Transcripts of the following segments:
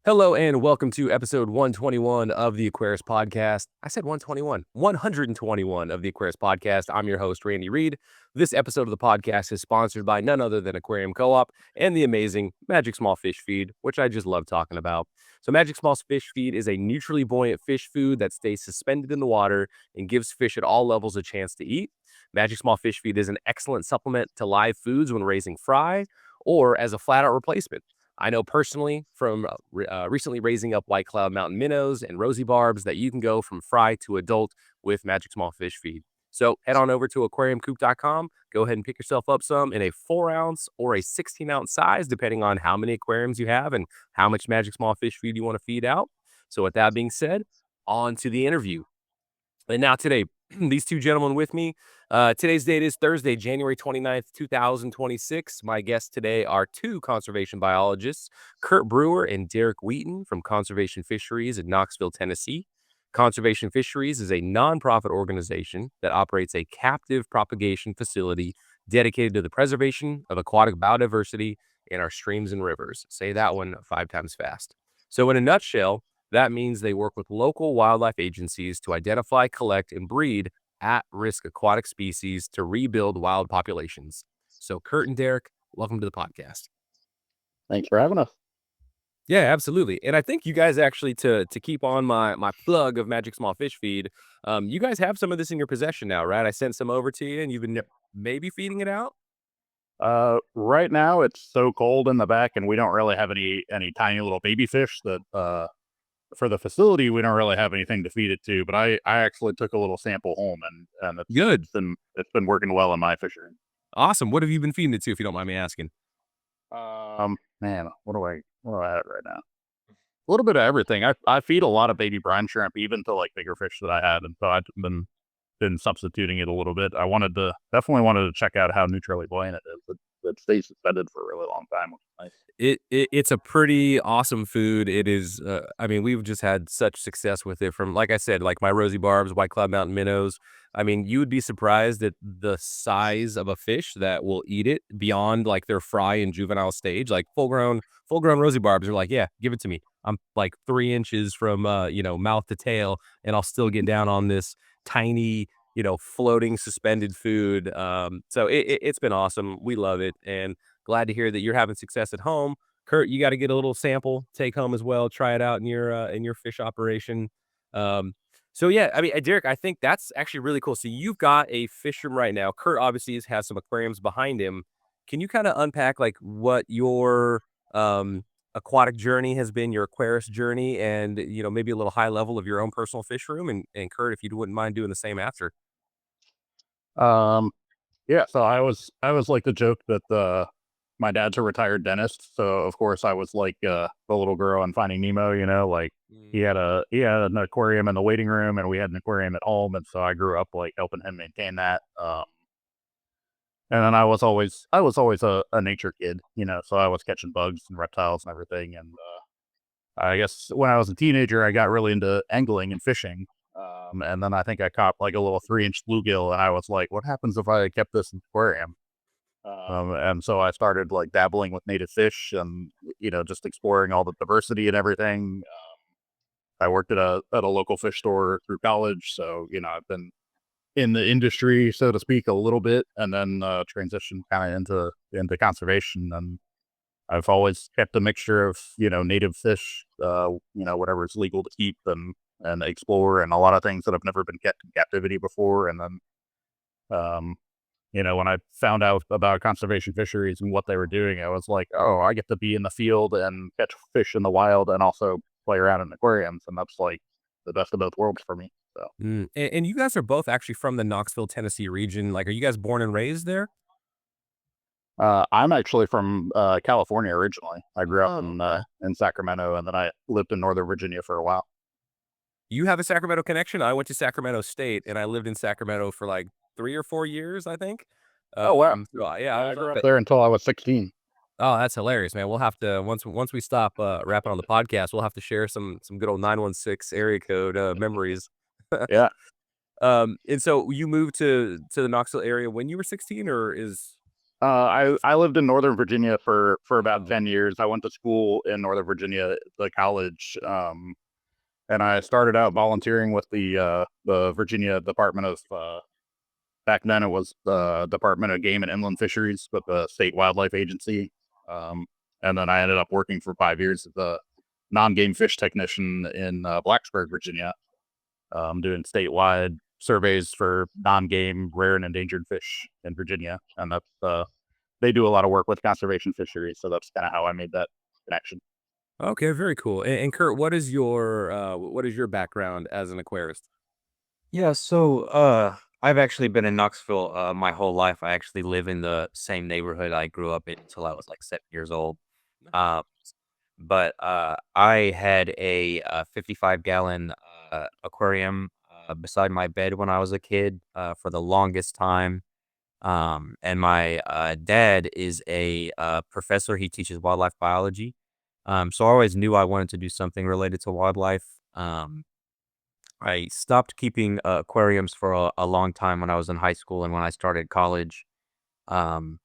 Hello and welcome to episode 121 of the Aquarist podcast. I said 121, 121 of the Aquarist podcast. I'm your host, Randy Reed. This episode of the podcast is sponsored by none other than Aquarium Co-op and the amazing Magic Small Fish Feed, which I just love talking about. So Magic Small Fish Feed is a neutrally buoyant fish food that stays suspended in the water and gives fish at all levels a chance to eat. Magic Small Fish Feed is an excellent supplement to live foods when raising fry or as a flat-out replacement. I know personally from recently raising up White Cloud Mountain minnows and rosy barbs that you can go from fry to adult with Magic Small Fish Feed. So head on over to aquariumcoop.com. Go ahead and pick yourself up some in a 4-ounce or a 16-ounce size, depending on how many aquariums you have and how much Magic Small Fish Feed you want to feed out. So with that being said, on to the interview. And now today, these two gentlemen with me. Today's date is Thursday, January 29th, 2026. My guests today are two conservation biologists, Curt Brewer and Derek Wheaton from Conservation Fisheries in Knoxville, Tennessee. Conservation Fisheries is a nonprofit organization that operates a captive propagation facility dedicated to the preservation of aquatic biodiversity in our streams and rivers. Say that one 5 times fast. So in a nutshell, that means they work with local wildlife agencies to identify, collect, and breed at-risk aquatic species to rebuild wild populations. So, Curt and Derek, welcome to the podcast. Thanks for having us. Yeah, absolutely. And I think you guys actually, to keep on my plug of Magic Small Fish Feed, you guys have some of this in your possession now, right? I sent some over to you, and you've been maybe feeding it out. Right now it's so cold in the back, and we don't really have any tiny little baby fish that for the facility we don't really have anything to feed it to. But I actually took a little sample home, and Good, it's been working well in my fishery. awesome. What have you been feeding it to, if you don't mind me asking? Man, what do I have right now? A little bit of everything. I feed a lot of baby brine shrimp, even to like bigger fish that I had, and so I've been substituting it a little bit. Definitely wanted to check out how neutrally buoyant it is. It stays suspended for a really long time, which is nice. It's a pretty awesome food. It is, I mean, we've just had such success with it from, like I said, like my rosy barbs, White Cloud Mountain minnows. I mean, you would be surprised at the size of a fish that will eat it beyond like their fry and juvenile stage. Like full grown rosy barbs are like, yeah, give it to me. I'm like 3 inches from, mouth to tail, and I'll still get down on this tiny, floating suspended food. So it's been awesome. We love it. And glad to hear that you're having success at home. Curt, you got to get a little sample, take home as well, try it out in your fish operation. So yeah, I mean, Derek, I think that's actually really cool. So you've got a fish room right now. Curt obviously has some aquariums behind him. Can you kind of unpack like what your aquatic journey has been, your Aquarist journey, and maybe a little high level of your own personal fish room? And Curt, if you wouldn't mind doing the same after. Um, yeah. So I was like the joke that my dad's a retired dentist, so of course I was like the little girl in Finding Nemo. Like he had an aquarium in the waiting room, and we had an aquarium at home, and so I grew up like helping him maintain that. And then I was always a nature kid, so I was catching bugs and reptiles and everything. And I guess when I was a teenager, I got really into angling and fishing. And then I think I caught like a little 3-inch bluegill, and I was like, what happens if I kept this in the aquarium? And so I started like dabbling with native fish and, just exploring all the diversity and everything. I worked at a local fish store through college. So, I've been in the industry, so to speak, a little bit, and then transitioned kind of into conservation. And I've always kept a mixture of, native fish, whatever is legal to keep and explore, and a lot of things that have never been kept in captivity before. And then, um, when I found out about conservation fisheries and what they were doing, I was like, oh, I get to be in the field and catch fish in the wild and also play around in aquariums. And that's like the best of both worlds for me. So, And you guys are both actually from the Knoxville, Tennessee region. Like, are you guys born and raised there? I'm actually from California originally. I grew up Okay. in Sacramento, and then I lived in Northern Virginia for a while. You have a Sacramento connection? I went to Sacramento State, and I lived in Sacramento for, like, 3 or 4 years, I think. Oh wow! Yeah, I Yeah, I was grew up up at. there until I was 16. Oh, that's hilarious, man. We'll have to once we stop, wrapping on the podcast, we'll have to share some good old 916 area code, memories. Yeah. And so you moved to the Knoxville area when you were 16, or is I lived in Northern Virginia for about Wow. 10 years. I went to school in Northern Virginia, the college, and I started out volunteering with the Virginia Department of back then it was the Department of Game and Inland Fisheries, but the state wildlife agency. Um, and then I ended up working for 5 years as a non-game fish technician in Blacksburg, Virginia, doing statewide surveys for non-game, rare and endangered fish in Virginia, and that's they do a lot of work with conservation fisheries, so that's kind of how I made that connection. Okay, very cool. And Kurt, what is your background as an aquarist? Yeah, so I've actually been in Knoxville my whole life. I actually live in the same neighborhood I grew up in until I was like 7 years old. Nice. Um, but I had a 55-gallon aquarium beside my bed when I was a kid for the longest time. And my dad is a professor. He teaches wildlife biology. So I always knew I wanted to do something related to wildlife. I stopped keeping aquariums for a long time when I was in high school and when I started college. Um,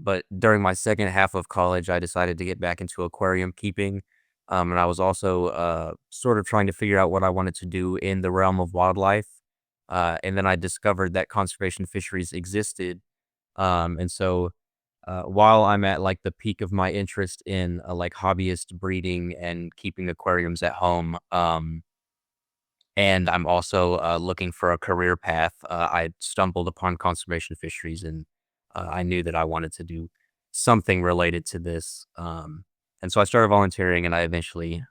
but during my second half of college, I decided to get back into aquarium keeping. And I was also sort of trying to figure out what I wanted to do in the realm of wildlife. And then I discovered that conservation fisheries existed. And so while I'm at like the peak of my interest in like hobbyist breeding and keeping aquariums at home, and I'm also looking for a career path. I stumbled upon conservation fisheries, and I knew that I wanted to do something related to this. And so I started volunteering, and I eventually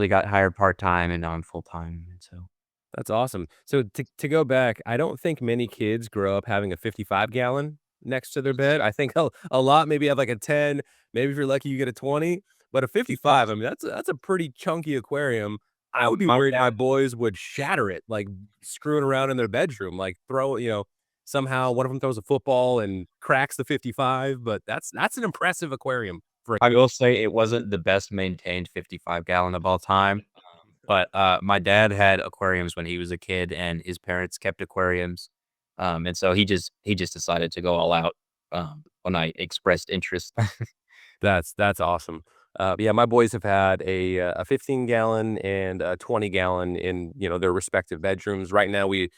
got hired part time, and now I'm full time. And so That's awesome. So to go back, I don't think many kids grow up having a 55-gallon next to their bed. I think a lot maybe have like a 10, maybe if you're lucky you get a 20, but a 55, I mean that's a pretty chunky aquarium. I would be my worried my dad, boys would shatter it like screwing around in their bedroom, like somehow one of them throws a football and cracks the 55, but that's an impressive aquarium for a I will say it wasn't the best maintained 55-gallon of all time. But, my dad had aquariums when he was a kid, and his parents kept aquariums, and so he just decided to go all out, when I expressed interest. That's awesome. Yeah, my boys have had a 15-gallon and a 20-gallon in, their respective bedrooms. Right now, we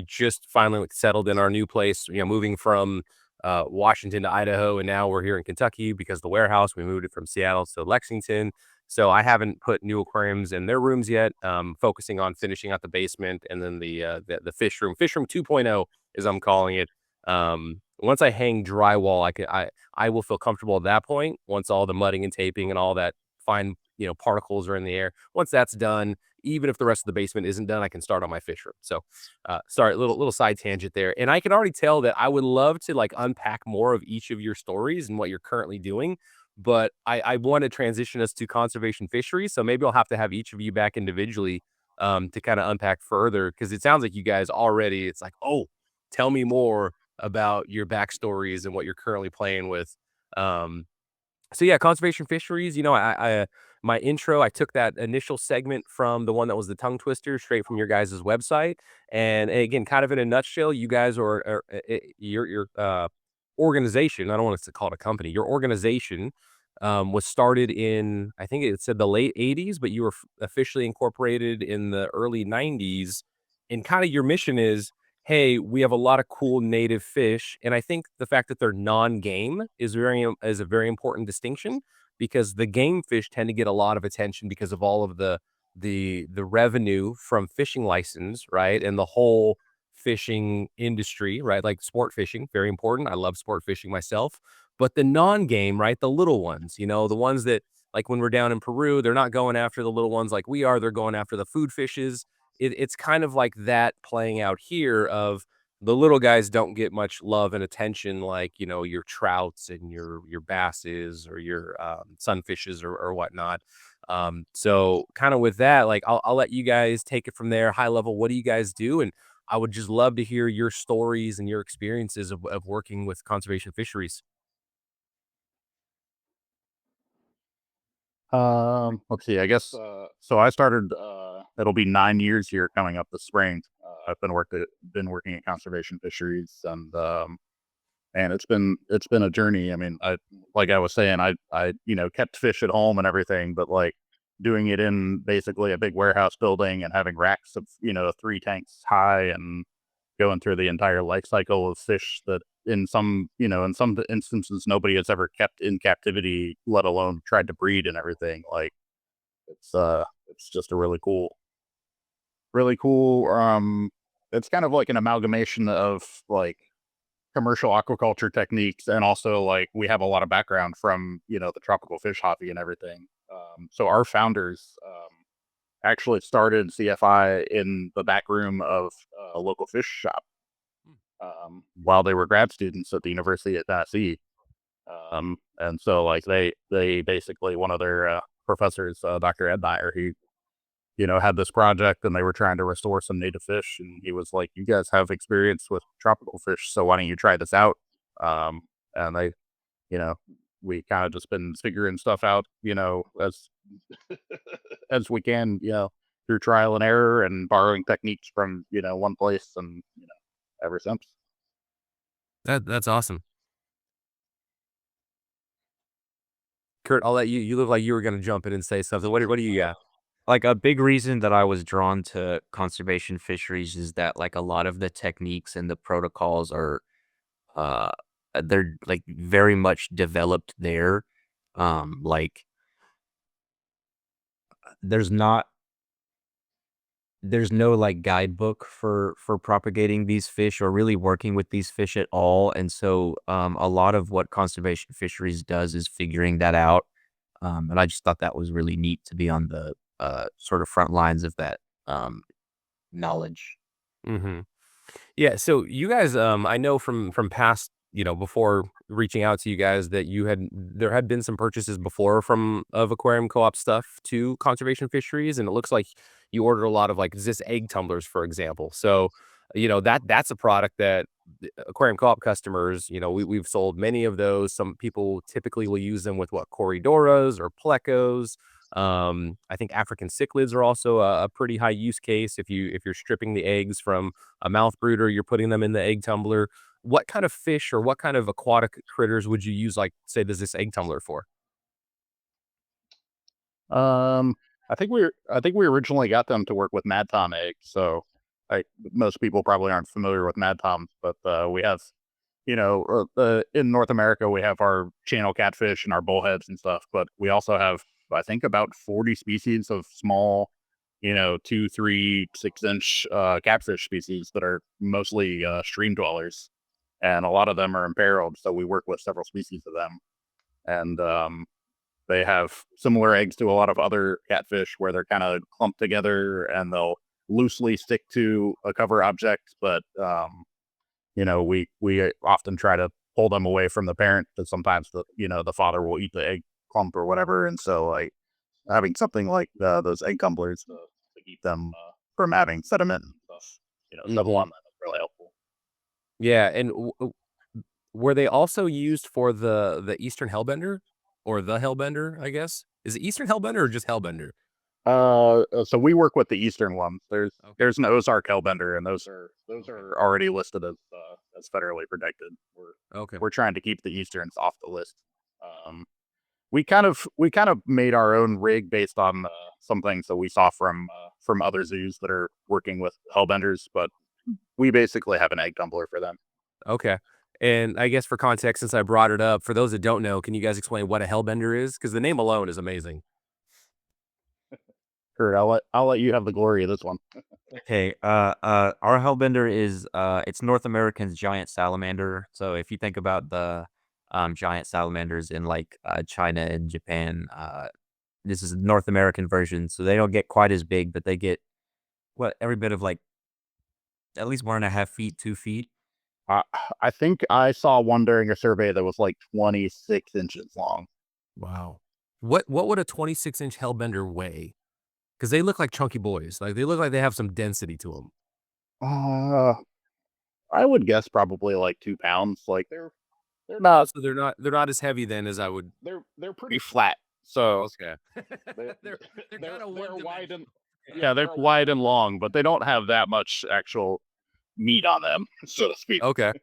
just finally like, settled in our new place, moving from Washington to Idaho, and now we're here in Kentucky because the warehouse, we moved it from Seattle to Lexington. So I haven't put new aquariums in their rooms yet. Focusing on finishing out the basement and then the fish room 2.0 as I'm calling it. Once I hang drywall, I will feel comfortable at that point once all the mudding and taping and all that fine, particles are in the air. Once that's done, even if the rest of the basement isn't done, I can start on my fish room. So, sorry, little side tangent there. And I can already tell that I would love to like unpack more of each of your stories and what you're currently doing. But I want to transition us to conservation fisheries. So maybe I'll have to have each of you back individually to kind of unpack further because it sounds like you guys already, it's like, oh, tell me more about your backstories and what you're currently playing with. Um, so yeah, conservation fisheries, my intro, I took that initial segment from the one that was the tongue twister straight from your guys' website. And again, kind of in a nutshell, you guys your organization, I don't want to call it a company, your organization was started in, I think it said the late 80s, but you were officially incorporated in the early 90s. And kind of your mission is, hey, we have a lot of cool native fish, and I think the fact that they're non-game is a very important distinction because the game fish tend to get a lot of attention because of all of the revenue from fishing license, right? And the whole fishing industry, right? Like sport fishing, very important. I love sport fishing myself. But the non-game, right? The little ones, the ones that like when we're down in Peru, they're not going after the little ones like we are. They're going after the food fishes. It's kind of like that playing out here of the little guys don't get much love and attention like your trouts and your basses or your sunfishes or whatnot. So kind of with that, like I'll let you guys take it from there, high level. What do you guys do? And I would just love to hear your stories and your experiences of working with conservation fisheries. Let's see. I guess so. I started. It'll be 9 years here coming up this spring. I've been working at conservation fisheries, and it's been a journey. I mean, like I was saying, I kept fish at home and everything, but like doing it in basically a big warehouse building and having racks of 3 tanks high and going through the entire life cycle of fish that in some instances nobody has ever kept in captivity, let alone tried to breed and everything. Like it's just a really cool. It's kind of like an amalgamation of like commercial aquaculture techniques, and also like we have a lot of background from the tropical fish hobby and everything. So our founders actually started CFI in the back room of a local fish shop while they were grad students at the University of Tennessee. And so like they basically, one of their professors, Dr. Ed Meyer, he had this project and they were trying to restore some native fish. And he was like, you guys have experience with tropical fish, so why don't you try this out? And they, you know, we kind of just been figuring stuff out, as we can, through trial and error and borrowing techniques from, one place and, ever since. That's awesome. Curt, I'll let you. You look like you were going to jump in and say something. What do you got? Like, a big reason that I was drawn to conservation fisheries is that, like, a lot of the techniques and the protocols are, uh, they're, like, very much developed there. Like, there's not there's no, like, guidebook for propagating these fish or really working with these fish at all, and so, a lot of what conservation fisheries does is figuring that out, and I just thought that was really neat to be on the, sort of front lines of that, knowledge. Mhm. Yeah, so you guys, I know from past, before reaching out to you guys that there had been some purchases before from of aquarium co-op stuff to conservation fisheries, and it looks like you ordered a lot of like this egg tumblers, for example. So, that's a product that the aquarium co-op customers, we've sold many of those. Some people typically will use them with what Corridoras or plecos. I think African cichlids are also a pretty high use case if you're stripping the eggs from a mouth brooder, you're putting them in the egg tumbler. What kind of fish or what kind of aquatic critters would you use, like, say, does this egg tumbler for? Um, I think we originally got them to work with Mad Tom eggs. So, like most people probably aren't familiar with Mad Toms, but we have, in North America we have our channel catfish and our bullheads and stuff, but we also have I think about 40 species of small, 2, 3, 6 inch catfish species that are mostly stream dwellers, and a lot of them are imperiled. So we work with several species of them, and they have similar eggs to a lot of other catfish where they're kind of clumped together and they'll loosely stick to a cover object. But, we often try to pull them away from the parent because sometimes the father will eat the egg clump or whatever. And so like having something like those egg tumblers to keep them from having sediment and stuff, stuff Mhm. on them is really helpful. Yeah, and were they also used for the Eastern Hellbender? Or the Hellbender, I guess? Is it Eastern Hellbender or just Hellbender? So we work with the eastern ones. Okay. There's an Ozark Hellbender, and those Okay. are already listed as federally protected. Okay. We're trying to keep the easterns off the list. Um, we kind of made our own rig based on some things that we saw from other zoos that are working with Hellbenders, but we basically have an egg tumbler for them. Okay. And I guess for context, since I brought it up, for those that don't know, can you guys explain what a Hellbender is? Because the name alone is amazing. Kurt, I'll let you have the glory of this one. Okay, our hellbender is it's North America's giant salamander. So if you think about the giant salamanders in like China and Japan, this is a North American version. So they don't get quite as big, but they get what every bit of like at least 1.5 feet, 2 feet. I I think I saw one during a survey that was like 26 inches long. Wow. What would a 26-inch Hellbender weigh? Because they look like chunky boys. Like, they look like they have some density to them. Uh, I would guess probably like 2 pounds. Like they're Oh, not so they're not as heavy then as I would. they're pretty flat. So Okay. they They're they're kinda they're wide and one-dimensional. yeah, they're wide and long, but they don't have that much actual meat on them, so to speak. Okay.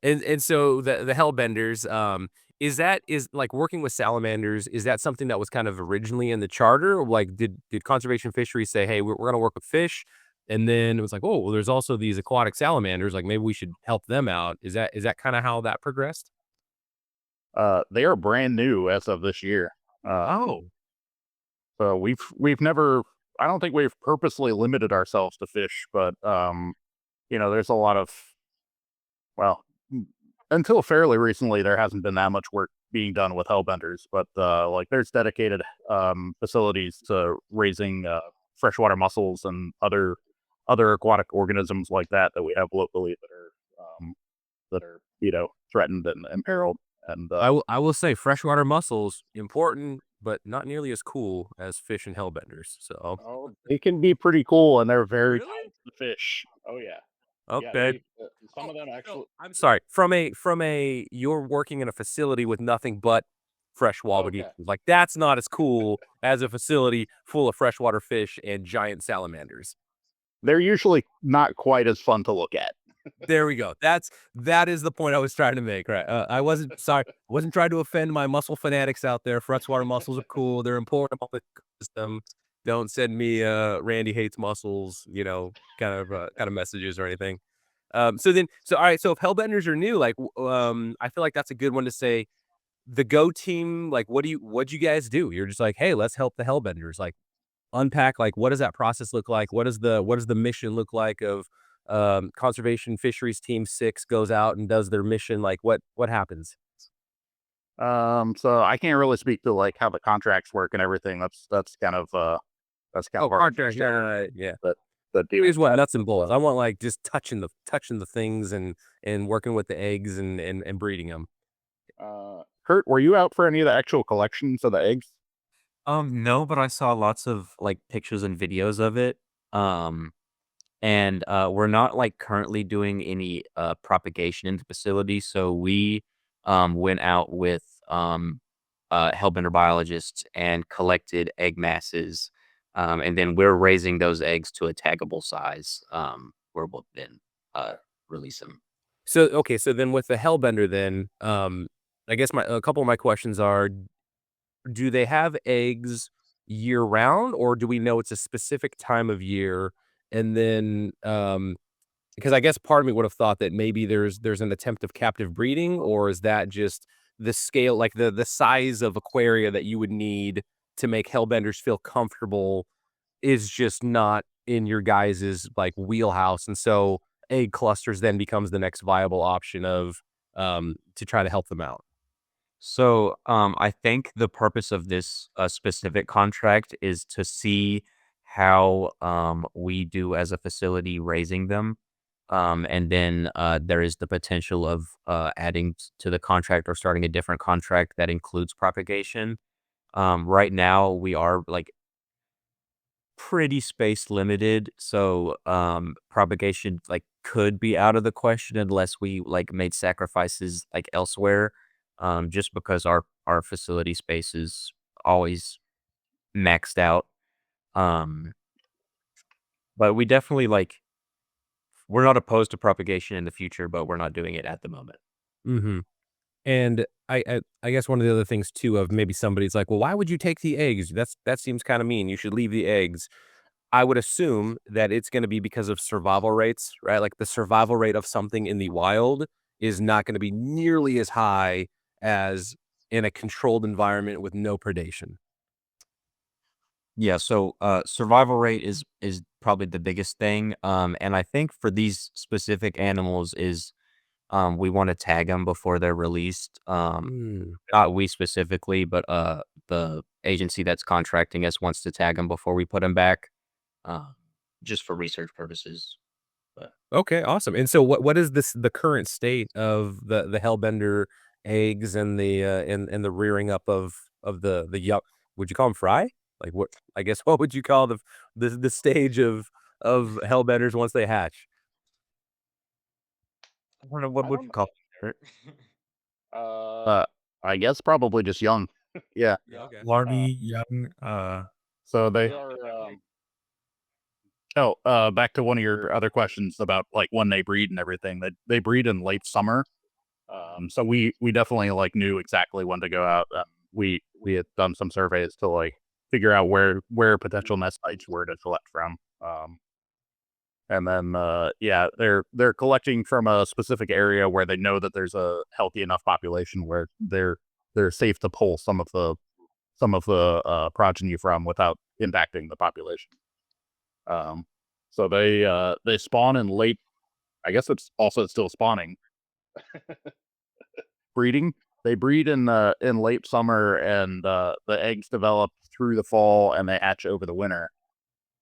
And so the Hellbenders, is like working with salamanders, is that something that was kind of originally in the charter? Or like, did conservation fisheries say, "Hey, we're gonna work with fish," and then it was like, "Oh, well, there's also these aquatic salamanders, like, maybe we should help them out." Is that kinda how that progressed? They are brand new as of this year. Uh, Oh. so we've never. I don't think we've purposely limited ourselves to fish, but there's a lot of well, until fairly recently, there hasn't been that much work being done with hellbenders, but like there's dedicated facilities to raising freshwater mussels and other aquatic organisms like that we have locally that are threatened and imperiled. And I will say freshwater mussels, important, but not nearly as cool as fish and hellbenders, so they can be pretty cool, and they're very Really? talented fish. Oh yeah, yeah. Okay. They some Oh, of them so actually. I'm sorry, from a you're working in a facility with nothing but fresh wallaby, Okay, like, that's not as cool as a facility full of freshwater fish and giant salamanders. they're usually not quite as fun to look at. There we go. That is the point I was trying to make, right? I wasn't sorry. I wasn't trying to offend my mussel fanatics out there. Freshwater mussels are cool. They're important on the ecosystem. Don't send me Randy hates mussels, kind of messages or anything. So all right. So if Hellbenders are new, like, I feel like that's a good one to say. The Go team, like, what'd you guys do? You're just like, hey, let's help the Hellbenders. Like, unpack, like, what does that process look like? What does the mission look like of conservation fisheries team 6 goes out and does their mission? Like, what happens? So I can't really speak to like how the contracts work and everything. That's kind of Oh, hard contract, yeah. that that I deal. just want nuts and bolts. I want, like, just touching the things and working with the eggs and breeding them. Kurt, were you out for any of the actual collections of the eggs? No, but I saw lots of like pictures and videos of it. Um, and we're not like currently doing any propagation in the facility, so we went out with hellbender biologists and collected egg masses, and then we're raising those eggs to a taggable size, where we'll then uh, release them. So, okay, so then with the Hellbender then, I guess a couple of my questions are, do they have eggs year round, or do we know it's a specific time of year? And then, because I guess part of me would have thought that maybe there's an attempt of captive breeding, or is that just the scale, like the size of aquaria that you would need to make hellbenders feel comfortable is just not in your guys's like wheelhouse, and so egg clusters then becomes the next viable option of to try to help them out. So, I think the purpose of this specific contract is to see how we do as a facility raising them. And then there is the potential of adding to the contract or starting a different contract that includes propagation. Right now, we are like pretty space limited, so propagation like could be out of the question unless we like made sacrifices like elsewhere, just because our facility space is always maxed out. um but we definitely like we're not opposed to propagation in the future, but we're not doing it at the moment. Mhm. And I guess one of the other things too of maybe somebody's like, "Well, why would you take the eggs? That seems kinda mean. You should leave the eggs." I would assume that it's gonna be because of survival rates, right? Like, the survival rate of something in the wild is not gonna be nearly as high as in a controlled environment with no predation. Yeah, so survival rate is probably the biggest thing. And I think for these specific animals is we want to tag them before they're released. Mm. Not we specifically, but the agency that's contracting us wants to tag them before we put them back, uh, just for research purposes. But Okay, awesome. And so what is the current state of the hellbender eggs and the rearing up of the yup? Would you call them fry? Like, what, I guess, what would you call the stage of hellbenders once they hatch? I don't know what I would don't you call it? Uh, I guess probably just young. Yeah. Yeah, okay. Uh, Larvae, young, so they are. Back to one of your other questions about like when they breed and everything. They breed in late summer. So we definitely like knew exactly when to go out. We had done some surveys to like figure out where potential nest sites were to select from. And then yeah, they're collecting from a specific area where they know that there's a healthy enough population where they're safe to pull some of the progeny from without impacting the population. Um, so they spawn in late. I guess it's also still spawning, breeding. They breed in late summer, and the eggs develop through the fall, and they hatch over the winter.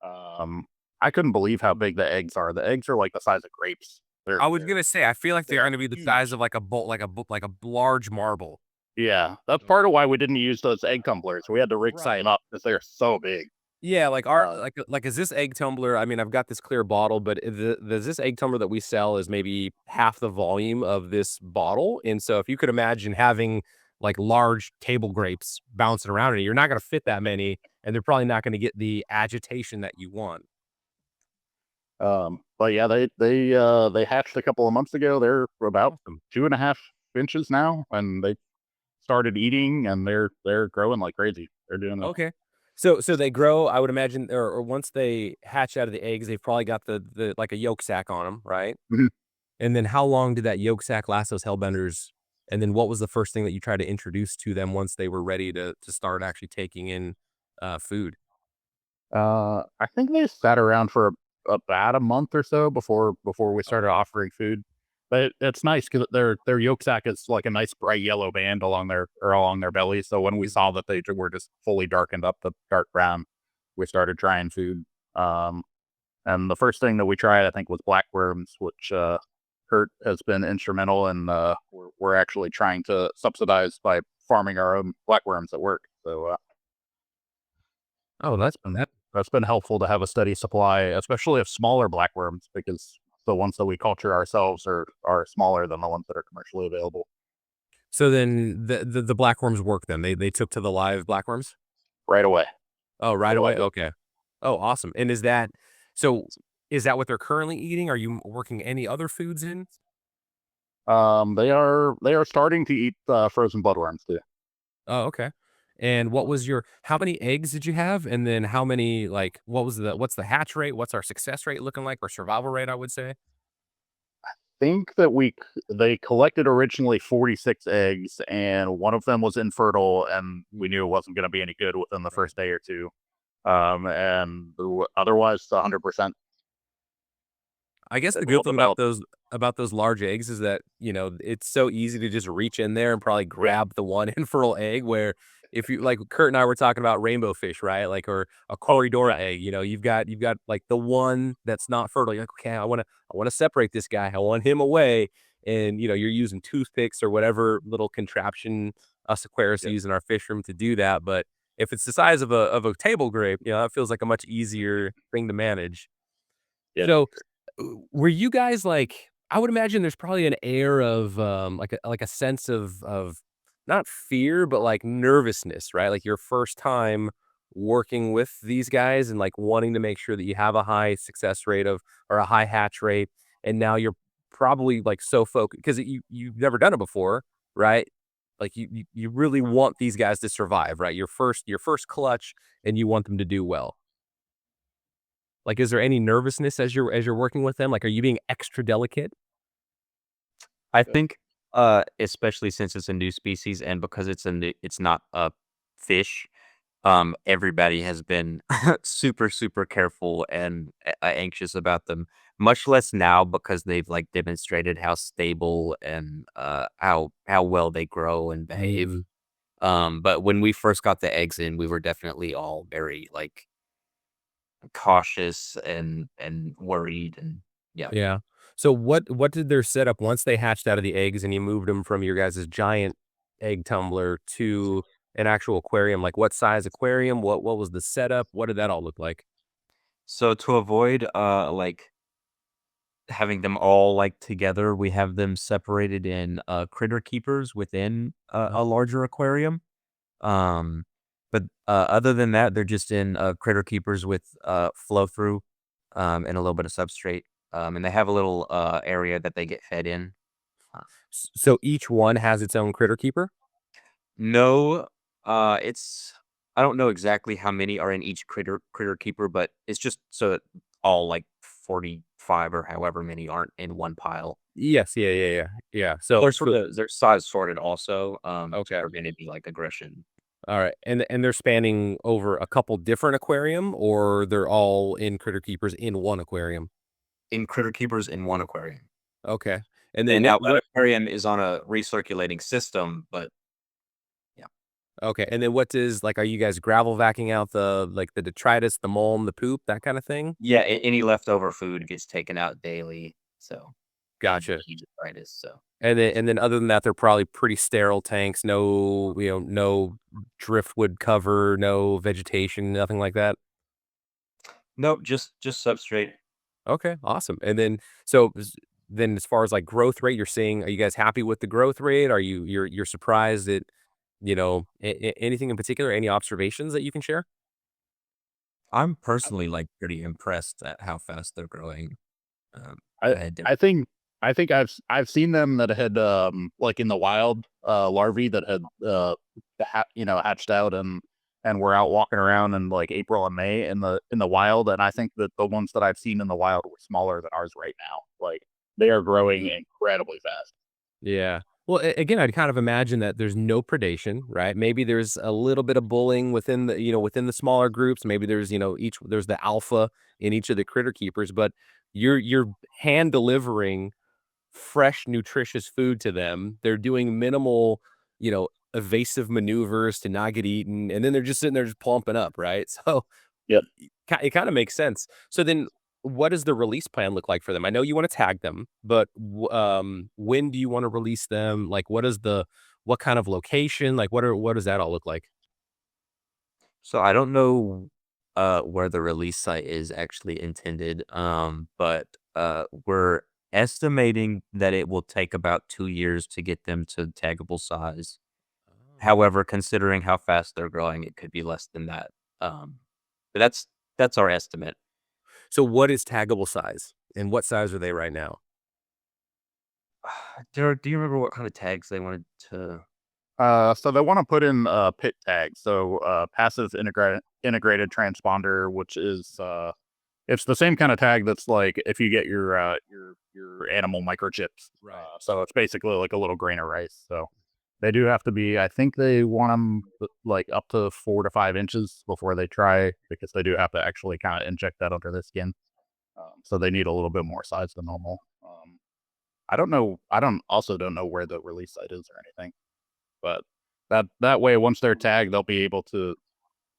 Um, I couldn't believe how big the eggs are. The eggs are like the size of grapes. I was gonna say, I feel like they're They're gonna be the size huge. of like a bolt, like a large marble. Yeah, that's part of why we didn't use those egg tumblers. We had to rig sign up because they're so big. Yeah, like Uh, is this egg tumbler? I mean, I've got this clear bottle, but does this egg tumbler that we sell is maybe half the volume of this bottle? And so, if you could imagine having like large table grapes bouncing around in it, you're not going to fit that many, and they're probably not going to get the agitation that you want. but yeah, they hatched a couple of months ago. They're about Awesome. 2.5 inches now, and they started eating, and they're growing like crazy. They're doing it. Okay. So they grow. I would imagine, or once they hatch out of the eggs, they've probably got the like a yolk sac on them, right? Mhm. And then how long did that yolk sac last those hellbenders? And then what was the first thing that you tried to introduce to them once they were ready to start actually taking in, food? I think they sat around for about a month or so before we started offering food. But it's nice because their yolk sac is like a nice bright yellow band along their belly. So when we saw that they were just fully darkened up to dark brown, we started trying food. Um, and the first thing that we tried, I think, was blackworms, which Curt has been instrumental in. We're actually trying to subsidize by farming our own blackworms at work. So Oh, that's been that that's been helpful to have a steady supply, especially of smaller blackworms, because the ones that we culture ourselves are smaller than the ones that are commercially available. so then the blackworms work then? They took to the live blackworms? Right away. Oh, right away? Otherwise, Okay. Oh, awesome. And so is that what they're currently eating? Are you working any other foods in? they are starting to eat frozen bloodworms too. Oh, okay. And how many eggs did you have? And then how many, like, what's the hatch rate? What's our success rate looking like, or survival rate, I would say? Think that they collected originally 46 eggs, and one of them was infertile, and we knew it wasn't going to be any good within the Right. first day or two. And otherwise, 100%. I guess They the good all thing about developed. those large eggs is that, it's so easy to just reach in there and probably Yeah, grab the one infertile egg where if you like Kurt and I were talking about rainbow fish, right? Like or a oh corridora yeah, egg, you've got like the one that's not fertile. You're like, okay, I wanna separate this guy. I want him away. And you're using toothpicks or whatever little contraption us Aquarists yeah, use in our fish room to do that. But if it's the size of a table grape, that feels like a much easier thing to manage. yeah. So, were you guys like I would imagine there's probably an air of, like a sense of not fear, but, like, nervousness, right? Like, your first time working with these guys and, like, wanting to make sure that you have a high success rate of or a high hatch rate, and now you're probably, like, so focused because you've never done it before, right? Like, you really want these guys to survive, right? Your first clutch, and you want them to do well. Like, is there any nervousness as you're working with them? Like, are you being extra delicate? I think, especially since it's a new species and because it's not a fish, everybody has been super, super careful and anxious about them. Much less now because they've like demonstrated how stable and how well they grow and behave. Mm, But when we first got the eggs in, we were definitely all very like cautious and worried and yeah. yeah. So what did their setup once they hatched out of the eggs and you moved them from your guys' giant egg tumbler to an actual aquarium? Like, what size aquarium? What was the setup? What did that all look like? So to avoid like having them all like together, we have them separated in critter keepers within Uh, a larger aquarium. Um, but other than that, they're just in critter keepers with flow through and a little bit of substrate. And they have a little area that they get fed in. So each one has its own critter keeper? No, it's I don't know exactly how many are in each critter keeper, but it's just so that all like 45 or however many aren't in one pile. Yes, yeah. So They're size sorted also, to okay. prevent any like aggression. All right. And they're spanning over a couple different aquarium, or they're all in critter keepers in one aquarium? In critter keepers in one aquarium. Okay. And then And now that aquarium is on a recirculating system, but yeah. okay. And then what does like are you guys gravel vacuuming out the like the detritus, the mulm, the poop, that kind of thing? Yeah, any leftover food gets taken out daily, so Gotcha. any detritus, so And then other than that, they're probably pretty sterile tanks, no, no driftwood cover, no vegetation, nothing like that. nope, just substrate. Okay, awesome. And then so then as far as like growth rate, you're seeing, are you guys happy with the growth rate? Are you're surprised at, anything in particular, any observations that you can share? I'm personally, like, pretty impressed at how fast they're growing. I I had I think I think I've seen them that had like in the wild larvae that had hatched out and were out walking around in like April and May in the wild, and I think that the ones that I've seen in the wild were smaller than ours right now. Like they are growing incredibly fast. Yeah. Well, again, I'd kind of imagine that there's no predation, right? Maybe there's a little bit of bullying within within the smaller groups. Maybe there's, there's the alpha in each of the critter keepers, but you're hand delivering fresh, nutritious food to them. They're doing minimal, evasive maneuvers to not get eaten, and then they're just sitting there just plumping up, right? So Yep. it kind of makes sense. So then, what does the release plan look like for them? I know you want to tag them, but when do you want to release them? Like, what kind of location? Like, what does that all look like? So I don't know, where the release site is actually intended, but, we're estimating that it will take about 2 years to get them to taggable size. However, considering how fast they're growing, it could be less than that. But that's our estimate. So, what is taggable size, and what size are they right now? Derek, do you remember what kind of tags they wanted to? So they want to put in pit tags. So passive integrated transponder, which is it's the same kind of tag that's like if you get your animal microchips. Right. So it's basically like a little grain of rice. So they do have to be. I think they want them like up to 4 to 5 inches before they try because they do have to actually kind of inject that under the skin. So they need a little bit more size than normal. I don't know. Don't know where the release site is or anything. But that way, once they're tagged, they'll be able to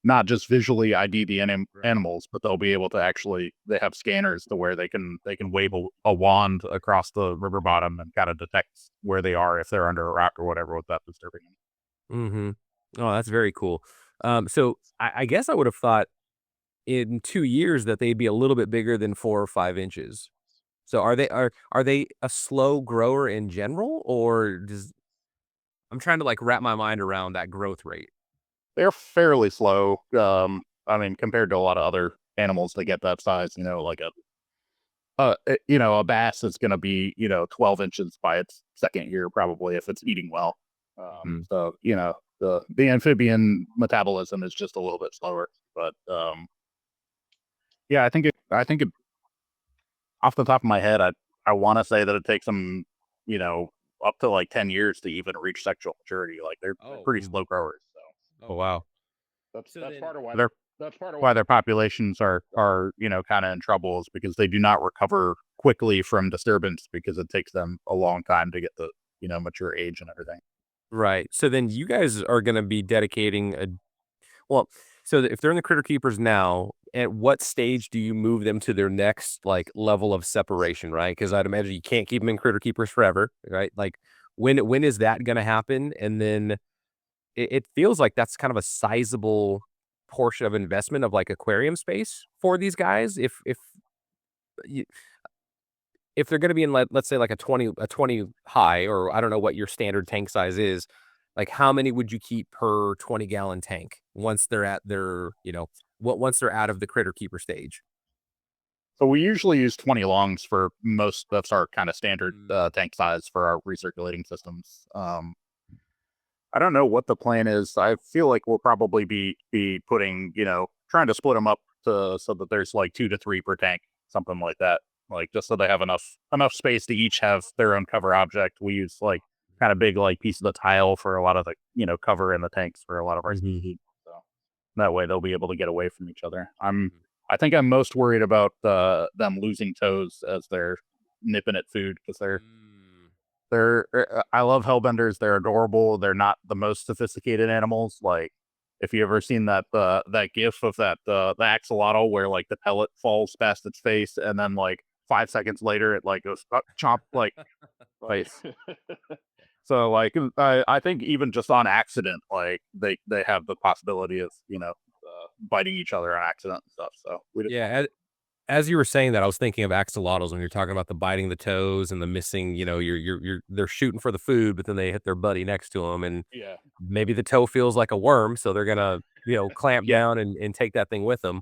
not just visually ID the Right. animals, but they'll be able to actually they have scanners to where they can wave a wand across the river bottom and kind of detect where they are if they're under a rock or whatever without disturbing them. Mhm. Oh, that's very cool. So I guess I would have thought in 2 years that they'd be a little bit bigger than 4 or 5 inches. So are they a slow grower in general, or does I'm trying to, like, wrap my mind around that growth rate. They're fairly slow. I mean, compared to a lot of other animals that get that size, like a bass is going to be 12 inches by its second year probably if it's eating well. Mhm. So the amphibian metabolism is just a little bit slower, but yeah, I think it off the top of my head, I want to say that it takes them you know up to like 10 years to even reach sexual maturity. Like they're Oh. pretty slow growers. So Oh, wow. So that's then part of why their populations are kind of in trouble is because they do not recover quickly from disturbance because it takes them a long time to get the mature age and everything. right. So then you guys are gonna be dedicating a well, so if they're in the critter keepers now, at what stage do you move them to their next, like, level of separation, right? Because 'Cause I'd imagine you can't keep them in critter keepers forever, right? Like, when is that gonna happen? And then it feels like that's kind of a sizable portion of investment of, like, aquarium space for these guys. You if they're gonna be in, like, let's say, like, a 20 high, or I don't know what your standard tank size is, like, how many would you keep per 20-gallon tank once they're at their, once they're out of the critter keeper stage? So we usually use 20 longs for most. That's our kind of standard tank size for our recirculating systems. I don't know what the plan is. I feel like we'll probably be putting, trying to split them up so that there's like 2 to 3 per tank, something like that. Like just so they have enough space to each have their own cover object. We use like kind of big like pieces of tile for a lot of the cover in the tanks for a lot of our species. So that way they'll be able to get away from each other. I think I'm most worried about them losing toes as they're nipping at food because I love hellbenders. They're adorable. They're not the most sophisticated animals. Like if you ever seen that gif of the axolotl where like the pellet falls past its face and then like 5 seconds later it like goes chomp like so like I think even just on accident like they have the possibility of biting each other on accident and stuff. So we just Yeah, as you were saying that, I was thinking of axolotls when you're talking about the biting the toes and the missing, you're they're shooting for the food, but then they hit their buddy next to them, and yeah maybe the toe feels like a worm, so they're gonna, clamp yeah down and take that thing with them.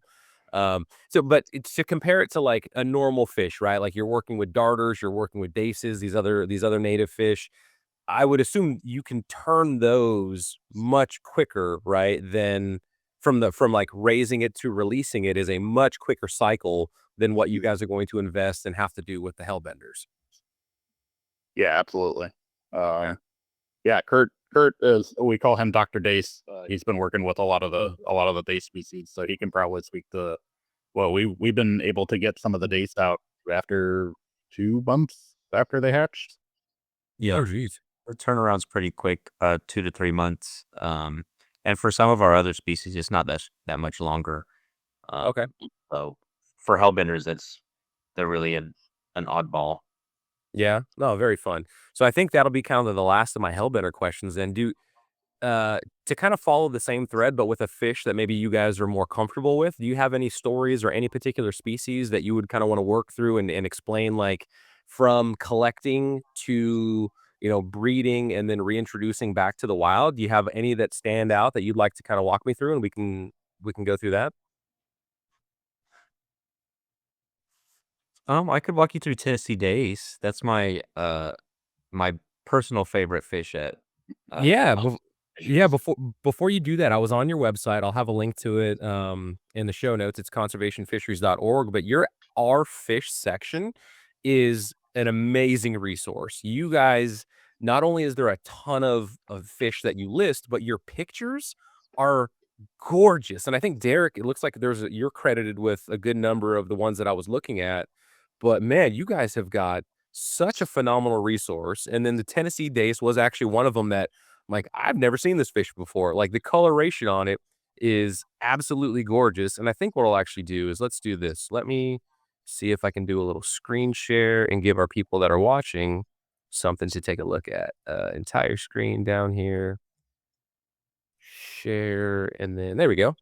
But it's to compare it to like a normal fish, right? Like you're working with darters, you're working with daces, these other native fish. I would assume you can turn those much quicker, right? Than from like raising it to releasing it is a much quicker cycle than what you guys are going to invest and have to do with the hellbenders. yeah absolutely. Yeah. Yeah, Curt is we call him Dr. Dace. He's been working with a lot of the Dace species, so he can probably speak to. Well, we've been able to get some of the Dace out after 2 months after they hatched. Yeah. Oh, geez. The turnaround's pretty quick, 2 to 3 months. And for some of our other species, it's not that much longer. Um, Okay. so for hellbenders, they're really an oddball. Yeah. No, very fun. So I think that'll be kind of the last of my hellbender questions. Then to kind of follow the same thread, but with a fish that maybe you guys are more comfortable with, do you have any stories or any particular species that you would kind of want to work through and explain, like from collecting to, breeding and then reintroducing back to the wild? Do you have any that stand out that you'd like to kind of walk me through and we can go through that? I could walk you through Tennessee Dace. That's my personal favorite fish at uh, Yeah, yeah, Fisheries. before you do that, I was on your website. I'll have a link to it in the show notes. It's conservationfisheries.org, but your our fish section is an amazing resource. You guys, not only is there a ton of fish that you list, but your pictures are gorgeous. And I think Derek, it looks like you're credited with a good number of the ones that I was looking at. But man, you guys have got such a phenomenal resource. And then the Tennessee Dace was actually one of them that like, I've never seen this fish before. Like, the coloration on it is absolutely gorgeous, and I think what I'll actually do is let's do this. Let me see if I can do a little screen share and give our people that are watching something to take a look at. Entire screen down here, share, and then there we go.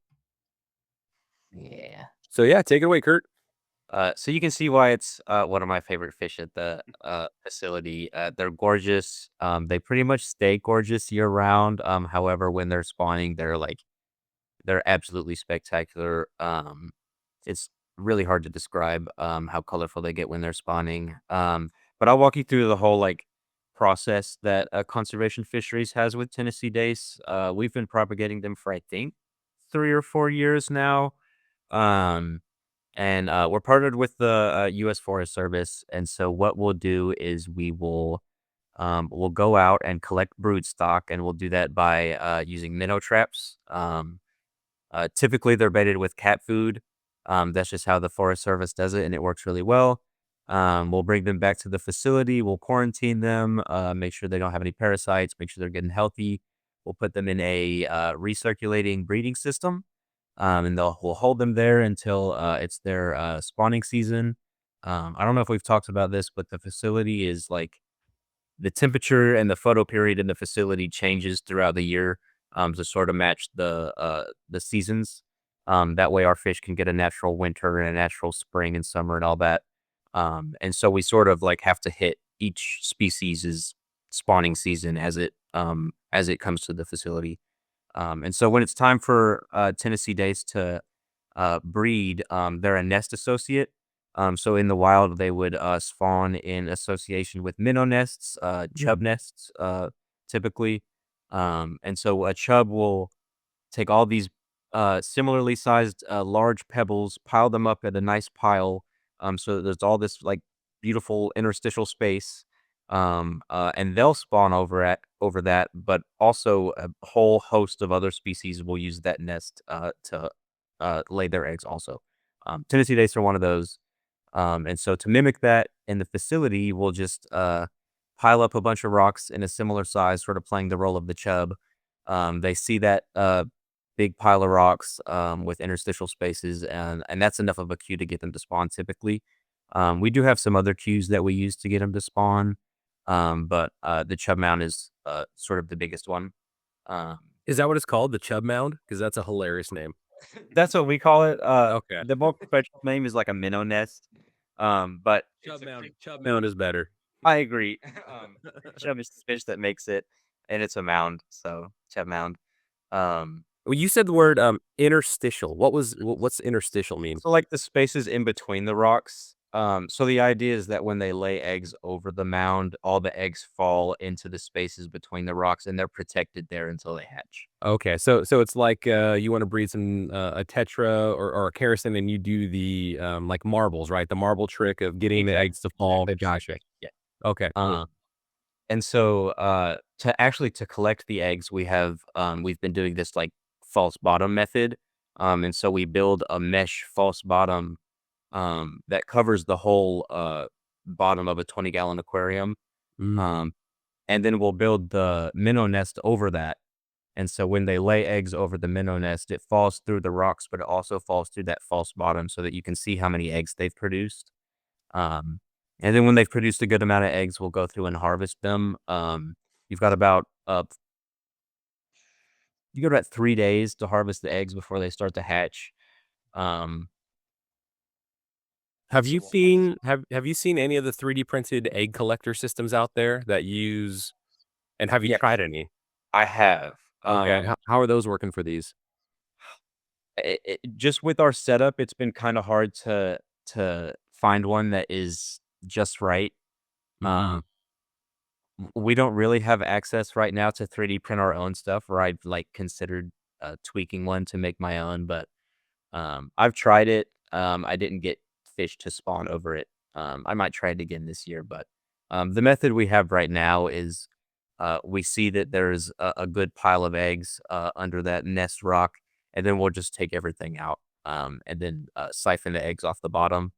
Yeah. So, yeah, take it away, Curt. So you can see why it's one of my favorite fish at the facility. They're gorgeous. They pretty much stay gorgeous year round. However, when they're spawning, they're absolutely spectacular. It's really hard to describe how colorful they get when they're spawning. But I'll walk you through the whole like process that conservation fisheries has with Tennessee dace. We've been propagating them for I think 3 or 4 years now. Um, and we're partnered with the U.S. Forest Service, and so what we'll do is we'll go out and collect brood stock, and we'll do that by using minnow traps. Typically, they're baited with cat food. That's just how the Forest Service does it, and it works really well. We'll bring them back to the facility. We'll quarantine them, make sure they don't have any parasites, make sure they're getting healthy. We'll put them in a recirculating breeding system, and we'll hold them there until it's their spawning season. I don't know if we've talked about this, but the facility is like the temperature and the photo period in the facility changes throughout the year to sort of match the seasons. That way, our fish can get a natural winter and a natural spring and summer and all that. And so we sort of like have to hit each species' spawning season as it comes to the facility. And so when it's time for Tennessee dace to breed, they're a nest associate. So in the wild, they would spawn in association with minnow nests, chub nests, typically. And so a chub will take all these similarly sized large pebbles, pile them up at a nice pile. So that there's all this like beautiful interstitial space. And they'll spawn over that, but also a whole host of other species will use that nest to lay their eggs also. Tennessee dace are one of those. And so to mimic that in the facility, we'll just pile up a bunch of rocks in a similar size, sort of playing the role of the chub. They see that big pile of rocks with interstitial spaces, and that's enough of a cue to get them to spawn typically. We do have some other cues that we use to get them to spawn, but the chub mound is sort of the biggest one. Um, Is that what it's called? The Chub Mound? Because that's a hilarious name. that's what we call it. Okay. The more professional name is like a minnow nest. But Chub Mound is better. I agree. Chub is the fish that makes it, and it's a mound, so chub mound. Um, Well, you said the word interstitial. What's interstitial mean? so like the spaces in between the rocks. So the idea is that when they lay eggs over the mound, all the eggs fall into the spaces between the rocks, and they're protected there until they hatch. Okay, so it's like you want to breed some a tetra or a kerosene, and you do the like marbles, right? The marble trick of getting the eggs to fall. Gotcha. Yeah. Okay, cool. And so to collect the eggs, we've been doing this like false bottom method. And so we build a mesh false bottom that covers the whole bottom of a 20-gallon aquarium. Mm. Um, and then we'll build the minnow nest over that. And so when they lay eggs over the minnow nest, it falls through the rocks, but it also falls through that false bottom so that you can see how many eggs they've produced. Um, and then when they've produced a good amount of eggs, we'll go through and harvest them. You've got about you got about 3 days to harvest the eggs before they start to hatch. Um, Have so you we'll harvest. seen have you seen any of the 3D printed egg collector systems out there that use and have you Yeah, tried any? I have. Okay, how are those working for these? Just with our setup, it's been kind of hard to find one that is just right. Mhm. Um, we don't really have access right now to 3D print our own stuff, or I've like considered tweaking one to make my own, but I've tried it. I didn't get fish to spawn over it. I might try it again this year, but the method we have right now is we see that there's a good pile of eggs under that nest rock, and then we'll just take everything out and then siphon the eggs off the bottom.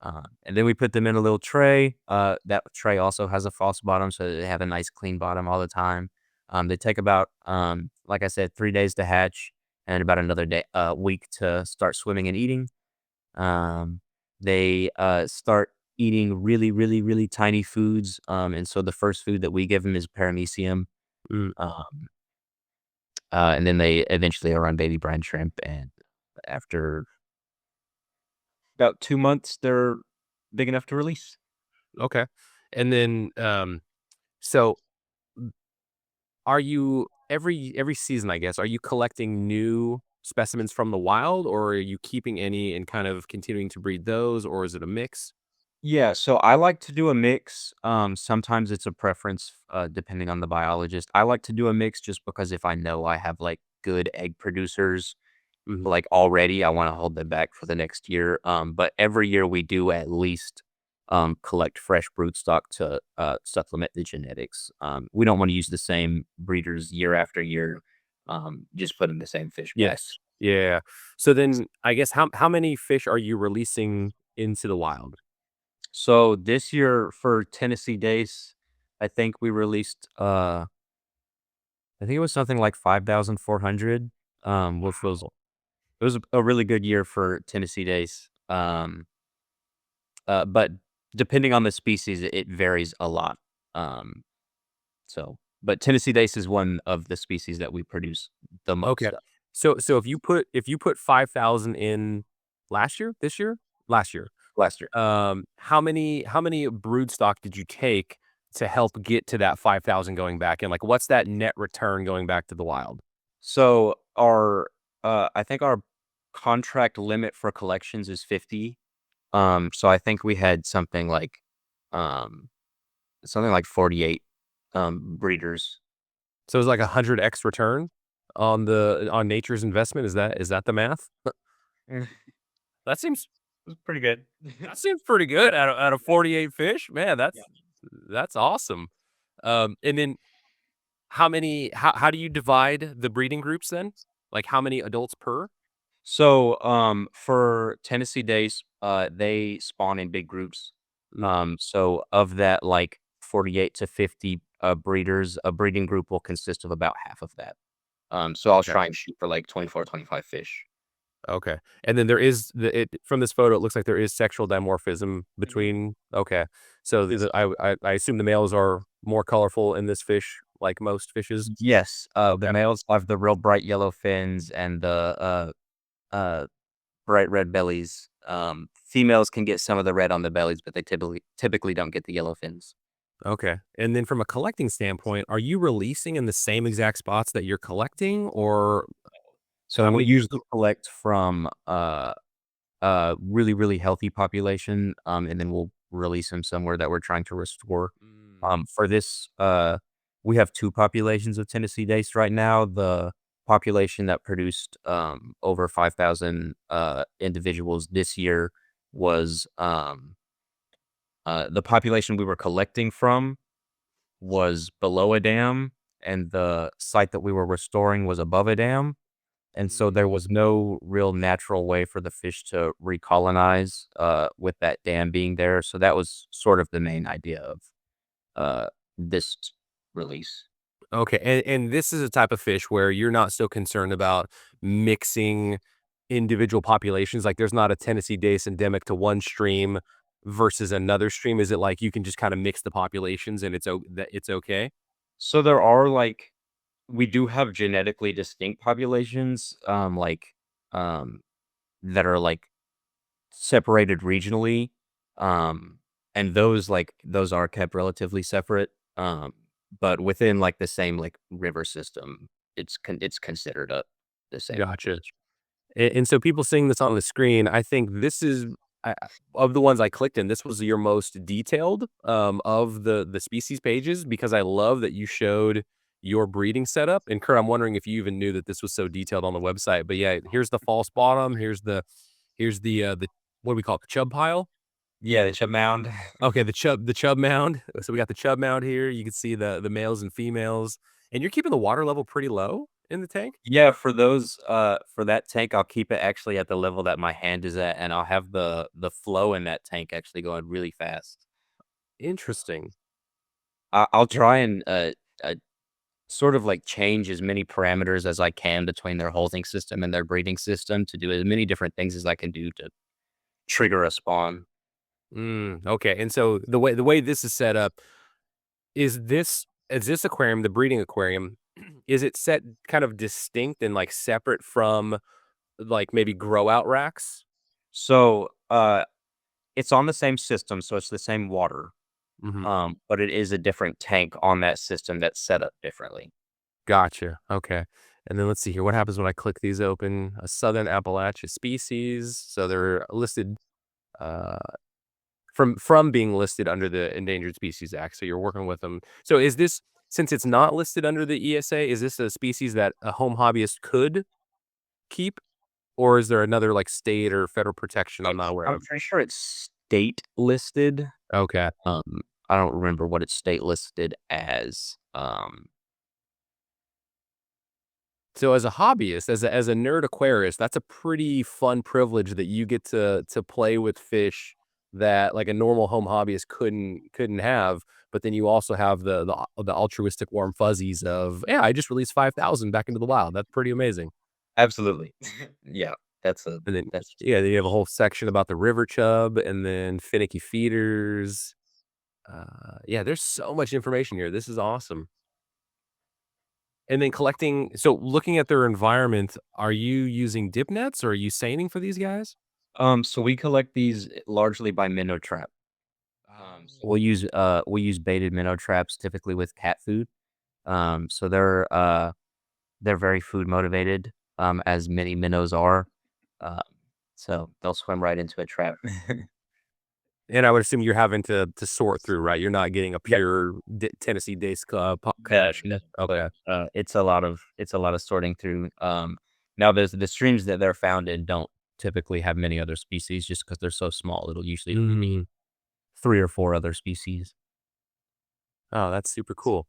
And then we put them in a little tray. That tray also has a false bottom, so they have a nice clean bottom all the time. They take about, like I said, 3 days to hatch, and about another week to start swimming and eating. Um, they start eating really, really, really tiny foods. And so the first food that we give them is paramecium. Mm. Um, and then they eventually are on baby brine shrimp. And after about 2 months, they're big enough to release. Okay. And then so are you every season, I guess, are you collecting new specimens from the wild, or are you keeping any and kind of continuing to breed those, or is it a mix? Yeah, so I like to do a mix. Sometimes it's a preference, depending on the biologist. I like to do a mix just because if I know I have like good egg producers, Mhm. like already, I want to hold them back for the next year. But every year we do at least collect fresh broodstock to supplement the genetics. We don't want to use the same breeders year after year. Just put in the same fish back. Yes. Yeah. So then I guess how many fish are you releasing into the wild? So this year for Tennessee Dace, I think we released I think it was something like 5,400, which was it was a really good year for Tennessee Dace. But depending on the species, it varies a lot. Um, but Tennessee Dace is one of the species that we produce the Okay. most of So if you put 5,000 in last year, this year, last year, last year. how many brood stock did you take to help get to that 5,000 going back in? Like, what's that net return going back to the wild? So I think our contract limit for collections is 50. So I think we had um, something like 48 breeders. So it's like 100x return on nature's investment. Is that the math? Eh, That seems It was pretty good. that seems pretty good out of 48 fish. Man, Yeah. that's awesome. And then how do you divide the breeding groups then? Like how many adults per? So, for Tennessee Dace, they spawn in big groups. Mm, So of that, like 48 to 50 breeders, a breeding group will consist of about half of that. So I'll okay. try and shoot for like 24, 25 fish. Okay. And then there is from this photo, it looks like there is sexual dimorphism Mhm. between. Okay. So I assume the males are more colorful in this fish, like most fishes. Yes, the Okay. males have the real bright yellow fins and the uh, bright red bellies. Females can get some of the red on the bellies, but they typically don't get the yellow fins. Okay. And then from a collecting standpoint, are you releasing in the same exact spots that you're collecting, or So how we many? usually collect from really, really healthy population, and then we'll release them somewhere that we're trying to restore. Mm, For this, we have 2 populations of Tennessee dace right now. The population that produced, over 5,000, individuals this year was, the population we were collecting from was below a dam, and the site that we were restoring was above a dam. And so mm. there was no real natural way for the fish to recolonize, with that dam being there. So that was sort of the main idea of, this release. Okay, and this is a type of fish where you're not so concerned about mixing individual populations, like, there's not a Tennessee dace endemic to one stream versus another stream, is it like you can just kinda mix the populations and it's okay? So there are like we do have genetically distinct populations, um, that are like separated regionally, um, and those are kept relatively separate, but within, like, the same, like, river system, it's considered the same Gotcha. population. And so people seeing this on the screen, I think this is of the ones I clicked in, this was your most detailed, of the species pages because I love that you showed your breeding setup. And Kurt, I'm wondering if you even knew that this was so detailed on the website. But yeah, here's the false bottom. Here's the what do we call it? The chub pile. Yeah, the chub mound. Okay, the chub mound. So we got the chub mound here. You can see the males and females, and you're keeping the water level pretty low in the tank. Yeah, for that tank, I'll keep it actually at the level that my hand is at, and I'll have the flow in that tank actually going really fast. Interesting. I'll try and, sort of, like, change as many parameters as I can between their holding system and their breeding system to do as many different things as I can do to trigger a spawn. Okay, and so the way this is set up, is this aquarium, the breeding aquarium, is it set kind of distinct and, like, separate from, like, maybe grow out racks? So, it's on the same system, so it's the same water, Mhm. but it is a different tank on that system that's set up differently. Gotcha, okay, and then let's see here, what happens when I click these open? A Southern Appalachia species, so they're listed, uh, from being listed under the Endangered Species Act, so you're working with them. So is this since it's not listed under the ESA, is this a species that a home hobbyist could keep? Or is there another, like, state or federal protection I'm not aware I'm of? pretty sure it's state listed. Okay. I don't remember what it's state listed as. So as a hobbyist, as a nerd aquarist, that's a pretty fun privilege that you get to play with fish that, like, a normal home hobbyist couldn't have, but then you also have the altruistic warm fuzzies of, "Yeah, I just released 5,000 back into the wild." That's pretty amazing. Absolutely. Yeah, And then that's yeah, then you have a whole section about the river chub and then finicky feeders. Yeah, there's so much information here. This is awesome. And then looking at their environment, are you using dip nets or are you seining for these guys? so we collect these largely by minnow trap. So we'll use baited minnow traps typically with cat food. So they're very food motivated, as many minnows are. Um, so they'll swim right into a trap. And I would assume you're having to sort through, right? You're not getting a Yep. pure Tennessee Dace collection. Yeah, Okay. it's a lot of sorting through. Now the streams that they're found in don't typically have many other species just because they're so small. It'll usually only be 3 or 4 other species. Oh, that's super cool.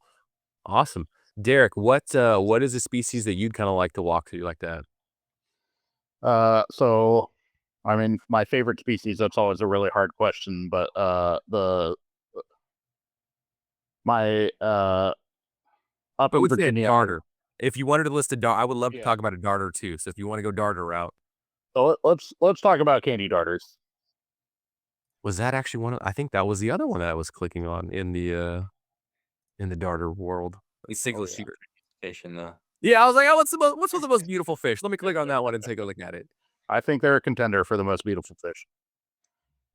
Awesome. Derek, what is a species that you'd kind of like to walk through like that? So I mean, my favorite species, that's always a really hard question, but the my up But in we said Virginia. darter. If you wanted to list a dart, I would love to Yeah. talk about a darter too. So if you want to go darter route, So let's talk about candy darters. was that actually one of, I think that was the other one that I was clicking on in the darter world. These Oh single yeah. sheep fish in the Yeah, I was like, oh, what's the most beautiful fish? Let me click on that one and take a look at it. I think they're a contender for the most beautiful fish.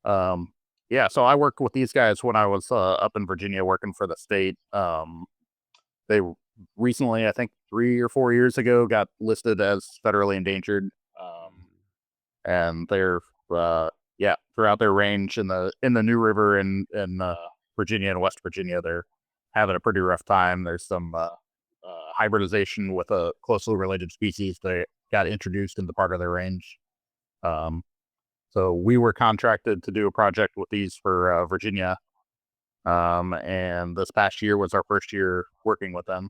Um, yeah, so I worked with these guys when I was up in Virginia working for the state. They recently, I think 3 or 4 years ago, got listed as federally endangered. And they're yeah, throughout their range in the New River in Virginia and West Virginia, they're having a pretty rough time. There's some hybridization with a closely related species that got introduced into part of their range. Um, so we were contracted to do a project with these for Virginia, and this past year was our first year working with them.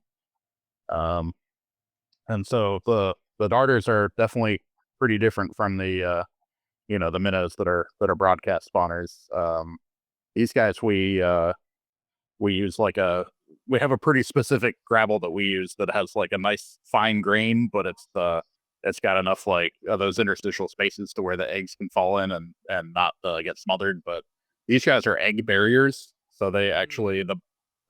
Um, and so the darters are definitely pretty different from the minnows that are broadcast spawners. These guys we use we have a pretty specific gravel that we use that has like a nice fine grain, but it's got enough like those interstitial spaces to where the eggs can fall in and not get smothered. But these guys are egg barriers, so they actually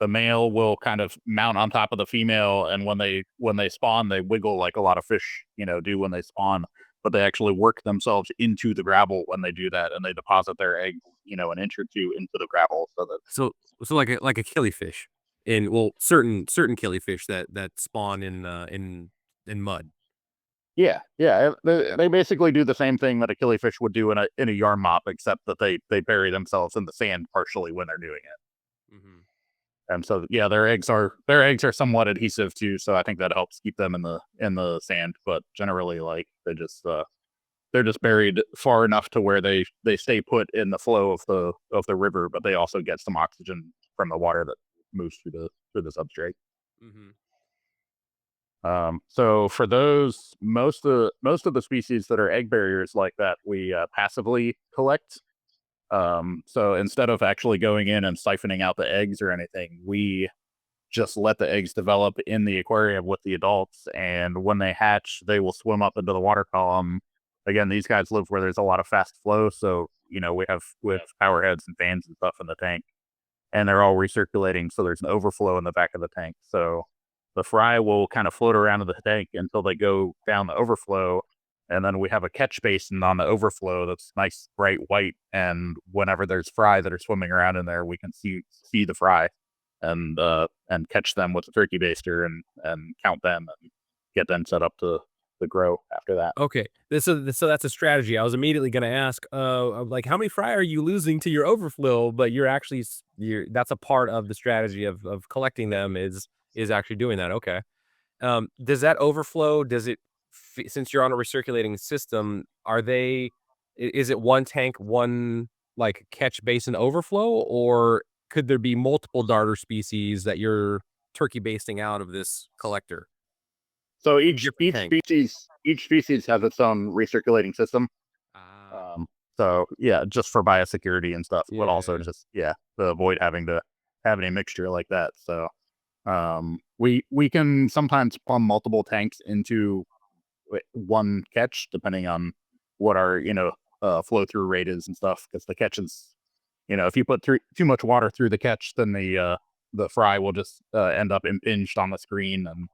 the male will kind of mount on top of the female, and when they spawn, they wiggle like a lot of fish do when they spawn. But they actually work themselves into the gravel when they do that, and they deposit their eggs an inch or two into the gravel so that. So like a killifish, in well certain killifish that spawn in mud. Yeah, yeah. They basically do the same thing that a killifish would do in a yarn mop, except that they bury themselves in the sand partially when they're doing it. Hmm. And so yeah, their eggs are somewhat adhesive too, so I think that helps keep them in the sand. But generally, like they're just buried far enough to where they stay put in the flow of the river, but they also get some oxygen from the water that moves through the substrate. Hmm. So for those, most of the species that are egg barriers like that, we passively collect. So instead of actually going in and siphoning out the eggs or anything, we just let the eggs develop in the aquarium with the adults. And when they hatch, they will swim up into the water column. Again, these guys live where there's a lot of fast flow, so we have power heads and fans and stuff in the tank, and they're all recirculating, so there's an overflow in the back of the tank. So the fry will kind of float around in the tank until they go down the overflow, and then we have a catch basin on the overflow that's nice bright white. And whenever there's fry that are swimming around in there, we can see the fry and catch them with a turkey baster and count them and get them set up to grow after that. Okay, so that's a strategy. I was immediately going to ask, like, how many fry are you losing to your overflow? But you're actually you're that's a part of the strategy of collecting them is actually doing that. Okay. Does that overflow? Does it since you're on a recirculating system? Is it one tank, one like catch basin overflow, or could there be multiple darter species that you're turkey basting out of this collector? So From each different each tanks. species each species has its own recirculating system. Ah, Um, so yeah, just for biosecurity and stuff, but also yeah. just to avoid having to have any mixture like that. So we can sometimes plumb multiple tanks into one catch, depending on what our flow through rate is and stuff. Because the catches, if you put too much water through the catch, then the fry will just end up impinged on the screen, and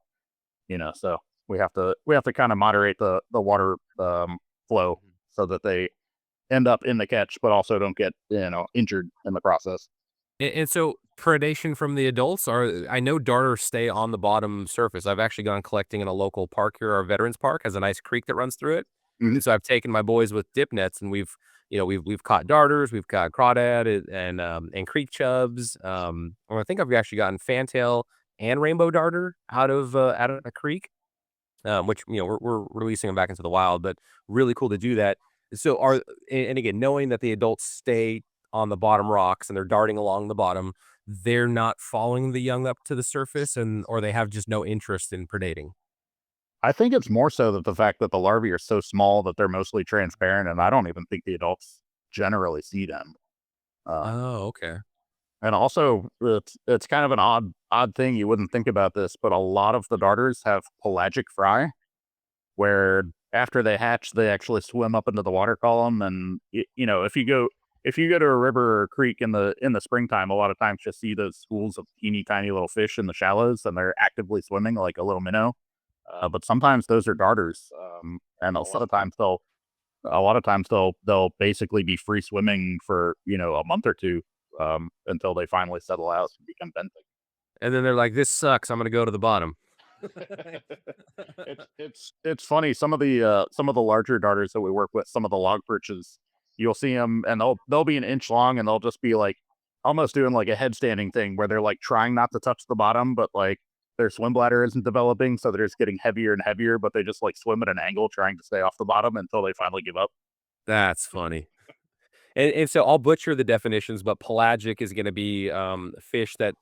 so we have to kind of moderate the water flow Mhm. so that they end up in the catch, but also don't get injured in the process. And so predation from the adults are I know darters stay on the bottom surface. I've actually gone collecting in a local park here, our veterans park has a nice creek that runs through it. Mhm. And so I've taken my boys with dip nets, and we've caught darters, we've caught crawdad and creek chubs. And I think I've actually gotten fantail and rainbow darter out of a creek, which we're releasing them back into the wild, but really cool to do that. So and again, knowing that the adults stay on the bottom rocks and they're darting along the bottom, they're not following the young up to the surface, and or they have just no interest in predating. I think it's more so that the fact that the larvae are so small that they're mostly transparent, and I don't even think the adults generally see them. Um, Oh, okay. and also, it's kind of an odd thing. You wouldn't think about this, but a lot of the darters have pelagic fry, where after they hatch, they actually swim up into the water column. And if you go to a river or creek in the springtime, a lot of times you'll see those schools of teeny tiny little fish in the shallows, and they're actively swimming like a little minnow. But sometimes those are darters, and a lot of times they'll basically be free swimming for a month or two, until they finally settle out and become benthic. And then they're like, "This sucks. I'm gonna go to the bottom." It's funny. Some of the larger darters that we work with, some of the log perches, you'll see them, and they'll be an inch long, and they'll just be like almost doing like a headstanding thing where they're like trying not to touch the bottom, but like their swim bladder isn't developing, so they're just getting heavier and heavier. But they just like swim at an angle, trying to stay off the bottom until they finally give up. That's funny. And so I'll butcher the definitions, but pelagic is gonna be, fish that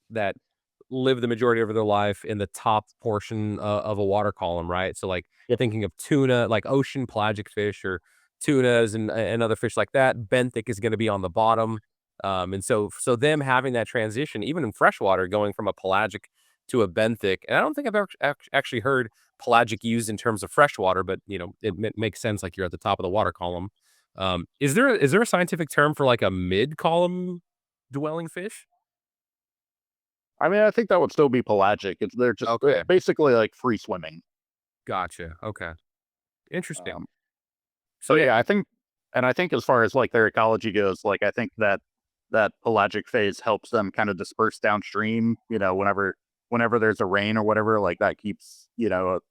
live the majority of their life in the top portion of a water column, right? So, like, Yep. thinking of tuna, like ocean pelagic fish or tunas and other fish like that, benthic is gonna be on the bottom. And so them having that transition, even in freshwater, going from a pelagic to a benthic, and I don't think I've ever actually heard pelagic used in terms of freshwater, but, it makes sense, like, you're at the top of the water column. Is there a scientific term for, like, a mid-column dwelling fish? I mean, I think that would still be pelagic. They're just Okay, basically like free swimming. gotcha, okay, interesting. Um, So, But yeah. yeah, I think as far as like their ecology goes, like I think that that pelagic phase helps them kind of disperse downstream. Whenever there's a rain or whatever, like that keeps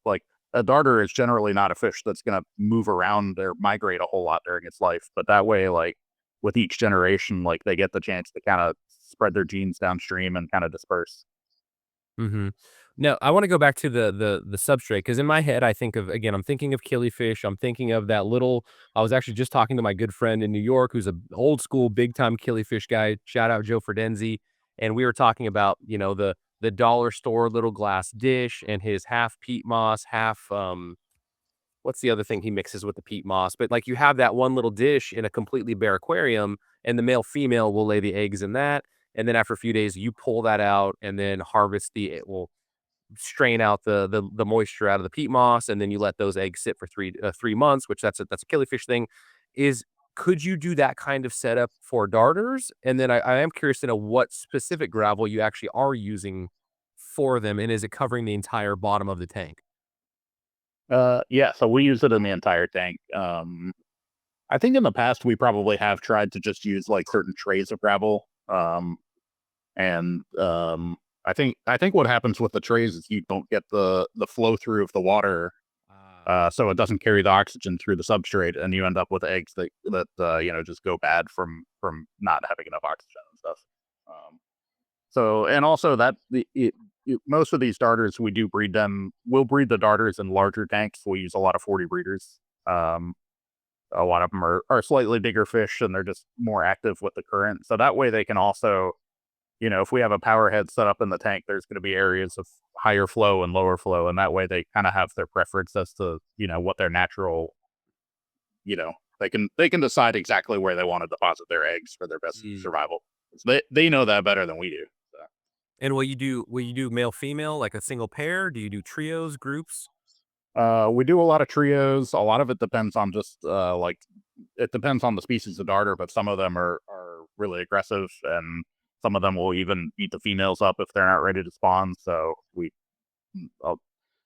like a darter is generally not a fish that's going to move around or migrate a whole lot during its life. But that way, like with each generation, like they get the chance to kind of spread their genes downstream and kind of disperse. Mhm. Now, I wanna go back to the substrate because in my head, I think of again, I'm thinking of killifish, I'm thinking of that little I was actually just talking to my good friend in New York who's a old school big time killifish guy, shout out Joe Fredenzi, and we were talking about, the dollar store little glass dish and his half peat moss, half, what's the other thing he mixes with the peat moss? But, like, you have that one little dish in a completely bare aquarium, and the male female will lay the eggs in that, and then after a few days, you pull that out and then harvest it will strain out the moisture out of the peat moss, and then you let those eggs sit for 3 months, which that's a killifish thing. Is Could you do that kind of setup for darters? And then I am curious to know what specific gravel you actually are using for them, and is it covering the entire bottom of the tank? Yeah, so we use it in the entire tank. I think in the past we probably have tried to just use like certain trays of gravel. And I think what happens with the trays is you don't get the flow through of the water, so it doesn't carry the oxygen through the substrate, and you end up with eggs that just go bad from not having enough oxygen and stuff. Um, and also most of these darters we do breed them. We'll breed the darters in larger tanks. We use a lot of 40 breeders. A lot of them are slightly bigger fish, and they're just more active with the current. So that way they can also, if we have a power head set up in the tank, there's going to be areas of higher flow and lower flow, and that way they kind of have their preference as to what their natural, they can decide exactly where they want to deposit their eggs for their best Mm. survival. So they know that better than we do. So. And will you do male female like a single pair? Do you do trios, groups? We do a lot of trios. A lot of it depends on just like it depends on the species of darter, but some of them are really aggressive, and some of them will even eat the females up if they're not ready to spawn. So uh,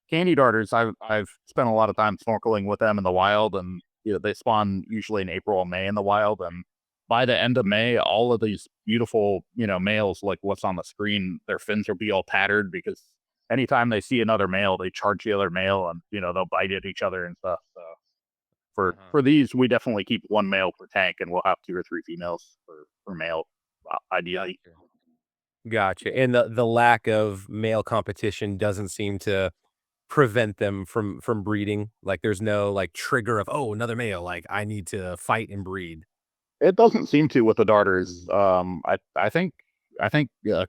candy darters, I've spent a lot of time snorkeling with them in the wild, and they spawn usually in April and May in the wild, and by the end of May, all of these beautiful males like what's on the screen, their fins will be all tattered because anytime they see another male, they charge the other male, and they'll bite at each other and stuff. So For these, we definitely keep one male per tank, and we'll have 2 or 3 females for male, ideally. Gotcha. And the lack of male competition doesn't seem to prevent them from breeding? Like, there's no, like, trigger of, "Oh, another male, like, I need to fight and breed." It doesn't seem to with the darters. I think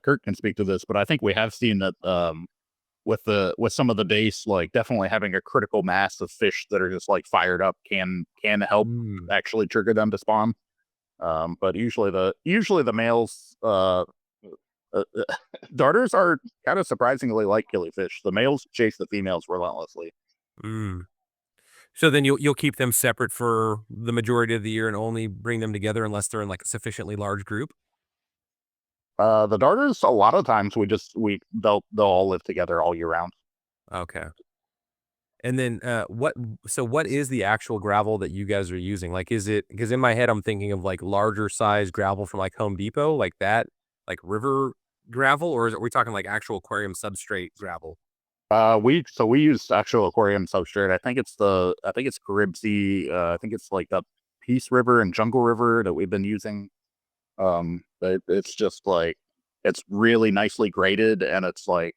Curt can speak to this, but I think we have seen that with some of the dace, like definitely having a critical mass of fish that are just like fired up can help Mm, actually trigger them to spawn. But usually the males darters are kind of surprisingly like killifish. The males chase the females relentlessly. mm. So then you'll keep them separate for the majority of the year and only bring them together unless they're in, like, a sufficiently large group? The darters, a lot of times they'll all live together all year round. Okay. And then, what is the actual gravel that you guys are using? Like, is it because in my head, I'm thinking of, like, larger size gravel from, like, Home Depot, like that, like, river gravel, or are we talking, like, actual aquarium substrate gravel? We use actual aquarium substrate. I think it's Caribsea. I think it's like the Peace River and Jungle River that we've been using. But it's just like it's really nicely graded, and it's like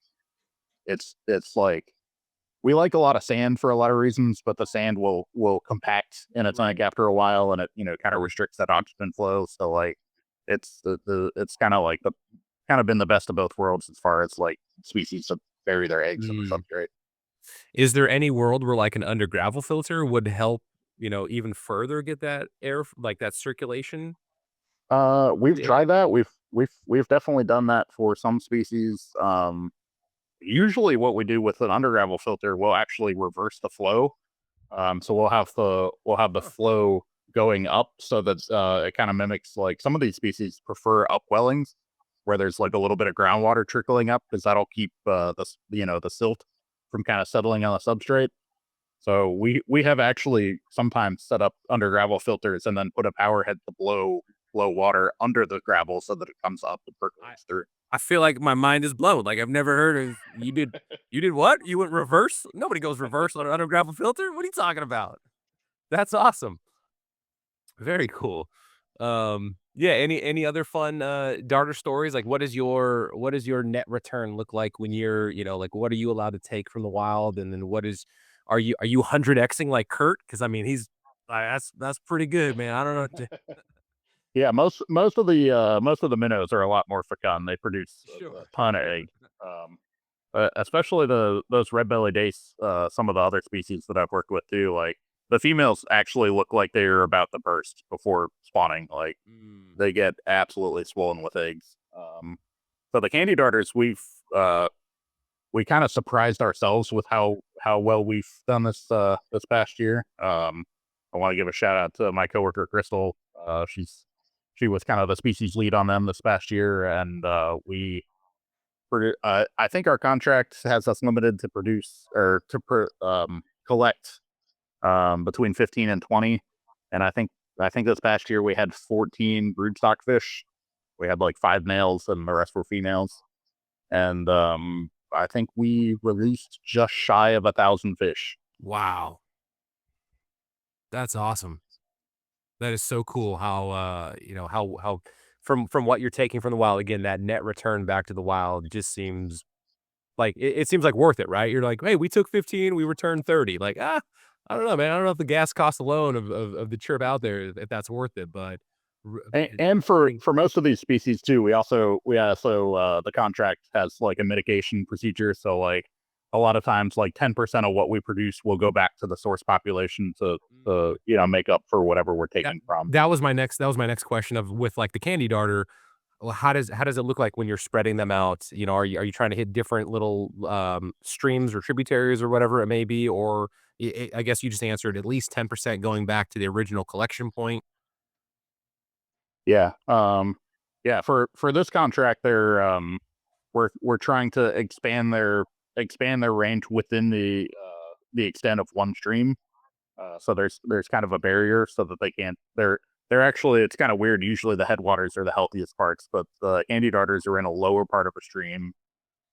we like a lot of sand for a lot of reasons, but the sand will compact in a tank Right. after a while, and it kind of restricts that oxygen flow. So like it's kind of like the kind of been the best of both worlds as far as like species to bury their eggs in the Mm. substrate. Is there any world where, like, an under gravel filter would help, even further get that air like, that circulation? We've Yeah. tried that. We've definitely done that for some species. Usually what we do with an under gravel filter, we'll actually reverse the flow. So we'll have the Huh. flow going up so that it kind of mimics like some of these species prefer upwellings where there's like a little bit of groundwater trickling up because that'll keep the silt from kind of settling on the substrate. So we have actually sometimes set up under gravel filters and then put a power head to blow water under the gravel so that it comes up and I percolates through. I feel like my mind is blown, like, I've never heard of you did what? You went reverse? Nobody goes reverse on an under gravel filter? What are you talking about? That's awesome. Very cool. Yeah, any other fun, darter stories? Like, what does your net return look like when you're, like, what are you allowed to take from the wild? And then are you 100xing like Curt? Because I mean, that's pretty good, man. I don't know. Yeah, most of the minnows are a lot more fecund. They produce a Sure. ton of egg. Um, especially those red belly dace. Some of the other species that I've worked with too. Like the females actually look like they're about to burst before spawning. Like Mm, they get absolutely swollen with eggs. So the candy darters, uh, we kind of surprised ourselves with how well we've done this past year. I want to give a shout out to my coworker Crystal. She was kind of the species lead on them this past year, and I think our contract has us limited to produce or collect between 15 and 20, and I think this past year we had 14 broodstock fish. We had like 5 males, and the rest were females. And I think we released just shy of 1,000 fish. wow. That's awesome. That is so cool how, how from what you're taking from the wild, again, that net return back to the wild just seems like it seems like worth it, right? You're like, "Hey, we took 15, we returned 30." Like, I don't know, man. I don't know if the gas cost alone of the trip out there, if that's worth it, but r And for returning. for most of these species too, we also the contract has like a mitigation procedure. So like a lot of times, like 10% of what we produce will go back to the source population to make up for whatever we're That taking from. that was my next question of with, like, the candy darter, well, how does it look like when you're spreading them out? Are you trying to hit different little, streams or tributaries or whatever it may be? Or I guess you just answered at least 10% going back to the original collection point? Yeah. Yeah. For this contract, we're trying to expand their range within the extent of one stream. So there's kind of a barrier so that they can't. They're actually it's kind of weird. Usually the headwaters are the healthiest parts, but the candy darters are in a lower part of a stream,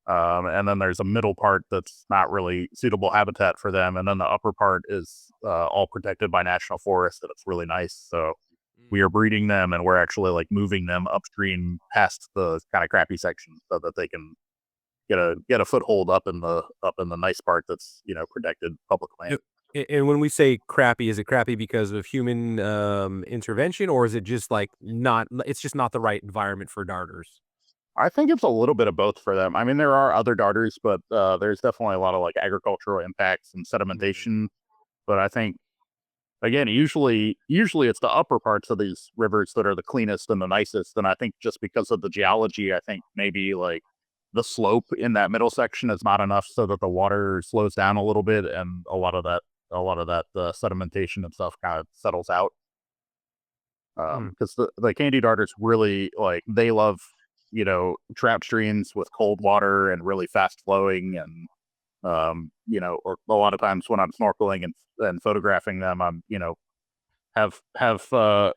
And then there's a middle part that's not really suitable habitat for them, and then the upper part is all protected by national forest, and it's really nice. So we are breeding them, and we're actually like moving them upstream past the kind of crappy section so that they can get a foothold up in the nice part that's protected public land. And when we say crappy, is it crappy because of human intervention, or is it just like not? It's just not the right environment for darters. I think it's a little bit of both for them. I mean, there are other darters, but there's definitely a lot of like agricultural impacts and sedimentation. But I think again, usually it's the upper parts of these rivers that are the cleanest and the nicest. And I think just because of the geology, I think maybe like the slope in that middle section is not enough so that the water slows down a little bit, and a lot of that sedimentation and stuff kind of settles out. Mm. Because the candy darters really like they love trout streams with cold water and really fast flowing, and or a lot of times when I'm snorkeling and photographing them, I'm have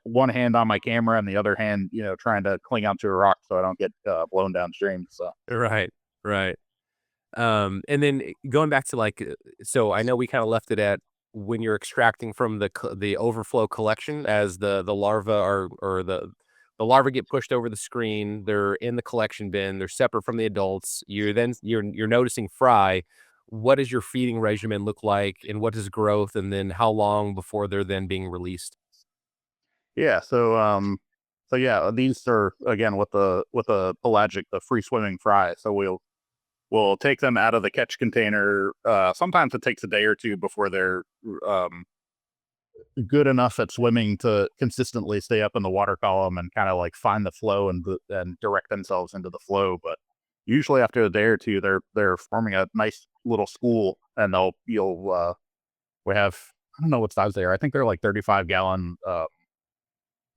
one hand on my camera and the other hand trying to cling onto a rock so I don't get blown downstream. So Right, right. And then going back to like, so I know we kind of left it at when you're extracting from the overflow collection as the larva or the larvae get pushed over the screen. They're in the collection bin. They're separate from the adults. You're noticing fry. What does your feeding regimen look like, and what is growth, and then how long before they're then being released? yeah, so yeah, these are again with the pelagic, the free swimming fry. So we'll take them out of the catch container. Sometimes it takes a day or two before they're um, good enough at swimming to consistently stay up in the water column and kind of like find the flow and direct themselves into the flow. But usually after a day or two, they're forming a nice little school, and we have I don't know what size they are. I think they're like 35-gallon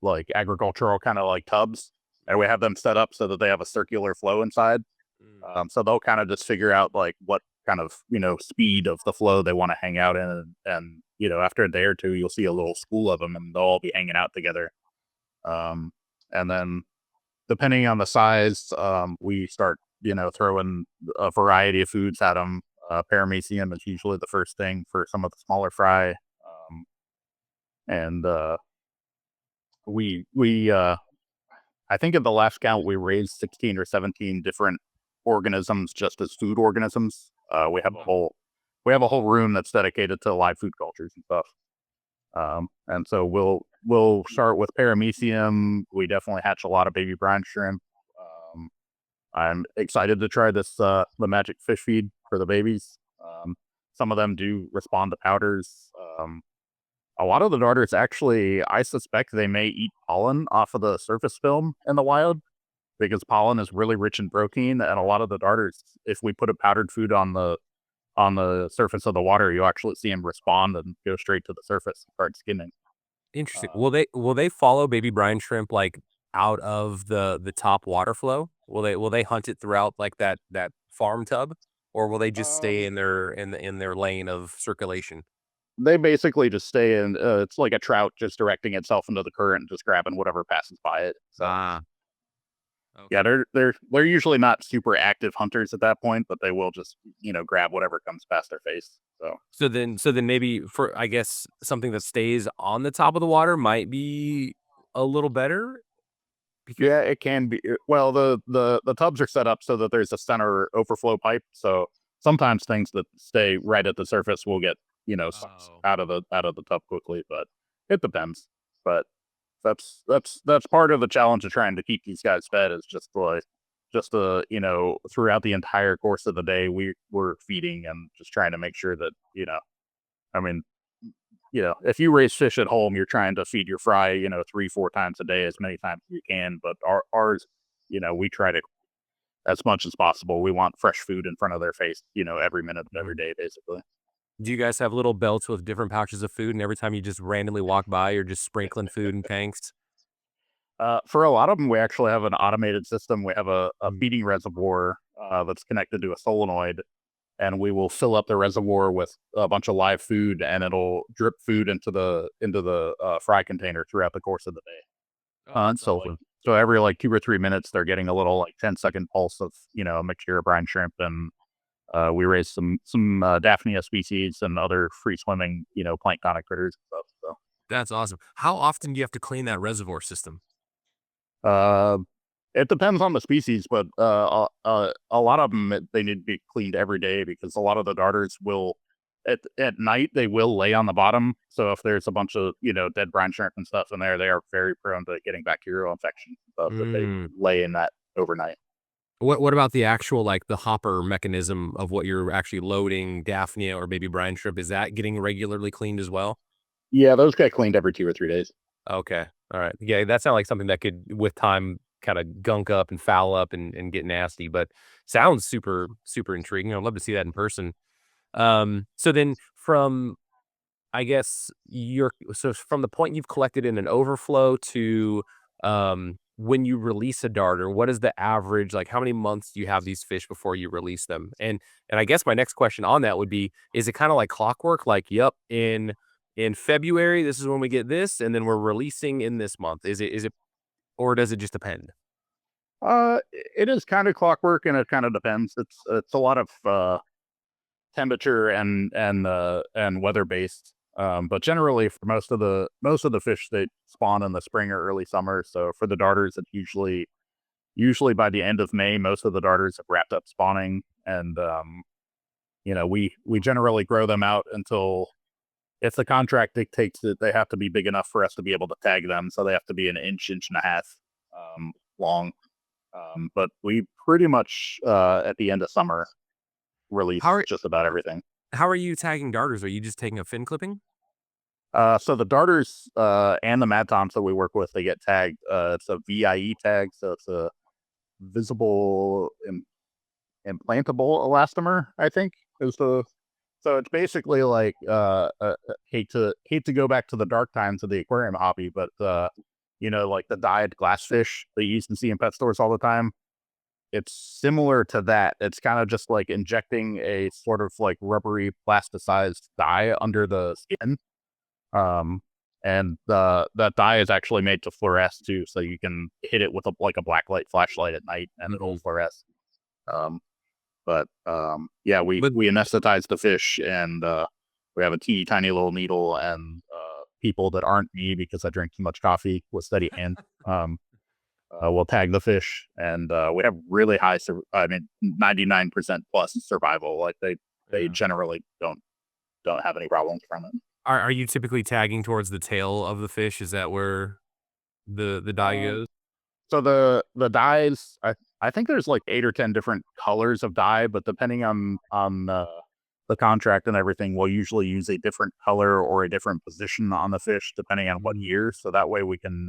like agricultural kind of like tubs, and we have them set up so that they have a circular flow inside. Mm. So they'll kind of just figure out like what kind of speed of the flow they want to hang out in, and after a day or two, you'll see a little school of them, and they'll all be hanging out together. Um, and then depending on the size, we start throwing a variety of foods at them. Paramecium is usually the first thing for some of the smaller fry, and we I think at the last count, we raised 16 or 17 different organisms just as food organisms. Wow. We have a whole room that's dedicated to live food cultures and stuff. And so we'll start with paramecium. We definitely hatch a lot of baby brine shrimp. Um, I'm excited to try this the magic fish feed for the babies. Some of them do respond to powders. A lot of the darters actually, I suspect they may eat pollen off of the surface film in the wild because pollen is really rich in protein, and a lot of the darters, if we put a powdered food on the surface of the water, you actually see them respond and go straight to the surface and start skinning. Interesting. Um, Will they follow baby brine shrimp like out of the top water flow? Will they hunt it throughout like that farm tub, or will they just stay um, in their lane of circulation? they basically just stay in. It's like a trout just directing itself into the current and just grabbing whatever passes by it. So Ah, yeah, okay. they're usually not super active hunters at that point, but they will just grab whatever comes past their face. So So then maybe for I guess something that stays on the top of the water might be a little better because yeah, it can be. Well, the tubs are set up so that there's a center overflow pipe. So sometimes things that stay right at the surface will get sucked oh, out of the tub quickly, but it depends. But that's part of the challenge of trying to keep these guys fed is just throughout the entire course of the day we're feeding and just trying to make sure that I mean if you raise fish at home, you're trying to feed your fry, 3, 4 times a day, as many times as you can. But ours, we try to, as much as possible, we want fresh food in front of their face, every minute of every mhm. day, basically. Do you guys have little belts with different pouches of food, and every time you just randomly walk by, you're just sprinkling food in tanks? For a lot of them, we actually have an automated system. We have a Mm. feeding reservoir that's connected to a solenoid, and we will fill up the reservoir with a bunch of live food, and it'll drip food into the fry container throughout the course of the day. Oh, that's So awesome. So every like 2 or 3 minutes, they're getting a little like 10-second pulse of a mixture of brine shrimp, and we raise some Daphnia species and other free swimming planktonic critters and stuff. That's awesome. How often do you have to clean that reservoir system? So it depends on the species, but a lot of them they need to be cleaned every day because a lot of the darters will at night they will lay on the bottom. So if there's a bunch of dead brine shrimp and stuff in there, they are very prone to getting bacterial infections and stuff if they Mm. lay in that overnight. What about the actual, like, the hopper mechanism of what you're actually loading Daphnia or baby brine shrimp? Is that getting regularly cleaned as well? Yeah, those get cleaned every 2 or 3 days. Okay. All right. Yeah, that sounds like something that could, with time, kinda gunk up and foul up and get nasty, but sounds super, super intriguing. I'd love to see that in person. So then from, I guess, from the point you've collected in an overflow to, when you release a darter, what is the average, like, how many months do you have these fish before you release them? And I guess my next question on that would be, is it kinda like clockwork? Like, "Yep, in February, this is when we get this, and then we're releasing in this month." Is it or does it just depend? It is kind of clockwork, and it kind of depends. It's a lot of temperature and weather based. But generally, for most of the fish, they spawn in the spring or early summer. So for the darters, it's usually by the end of May, most of the darters have wrapped up spawning, and we generally grow them out until if the contract dictates that they have to be big enough for us to be able to tag them. So they have to be an inch and a half long. But we pretty much at the end of summer How release are just about everything. how are you tagging darters? Are you just taking a fin clipping? So the darters and the mad toms that we work with, they get tagged. It's a VIE tag, so it's a visible implantable elastomer. I think is the. So it's basically like hate to go back to the dark times of the aquarium hobby, but like the dyed glassfish that you used to see in pet stores all the time. It's similar to that. It's kind of just like injecting a sort of like rubbery plasticized dye under the skin. Um, and that dye is actually made to fluoresce too, so you can hit it with a black light flashlight at night and it'll Mhm. fluoresce. But yeah, we But we anesthetize the fish, and we have a teeny tiny little needle, and people that aren't me because I drink too much coffee with steady hand. Um, we'll tag the fish, and we have really high. I mean, 99% plus survival. Like they yeah. generally don't have any problems from it. Are you typically tagging towards the tail of the fish? Is that where the dye Um, goes? so the dyes, I think there's like 8 or 10 different colors of dye, but depending on the contract and everything, we'll usually use a different color or a different position on the fish depending on what Mm. year. So that way we can,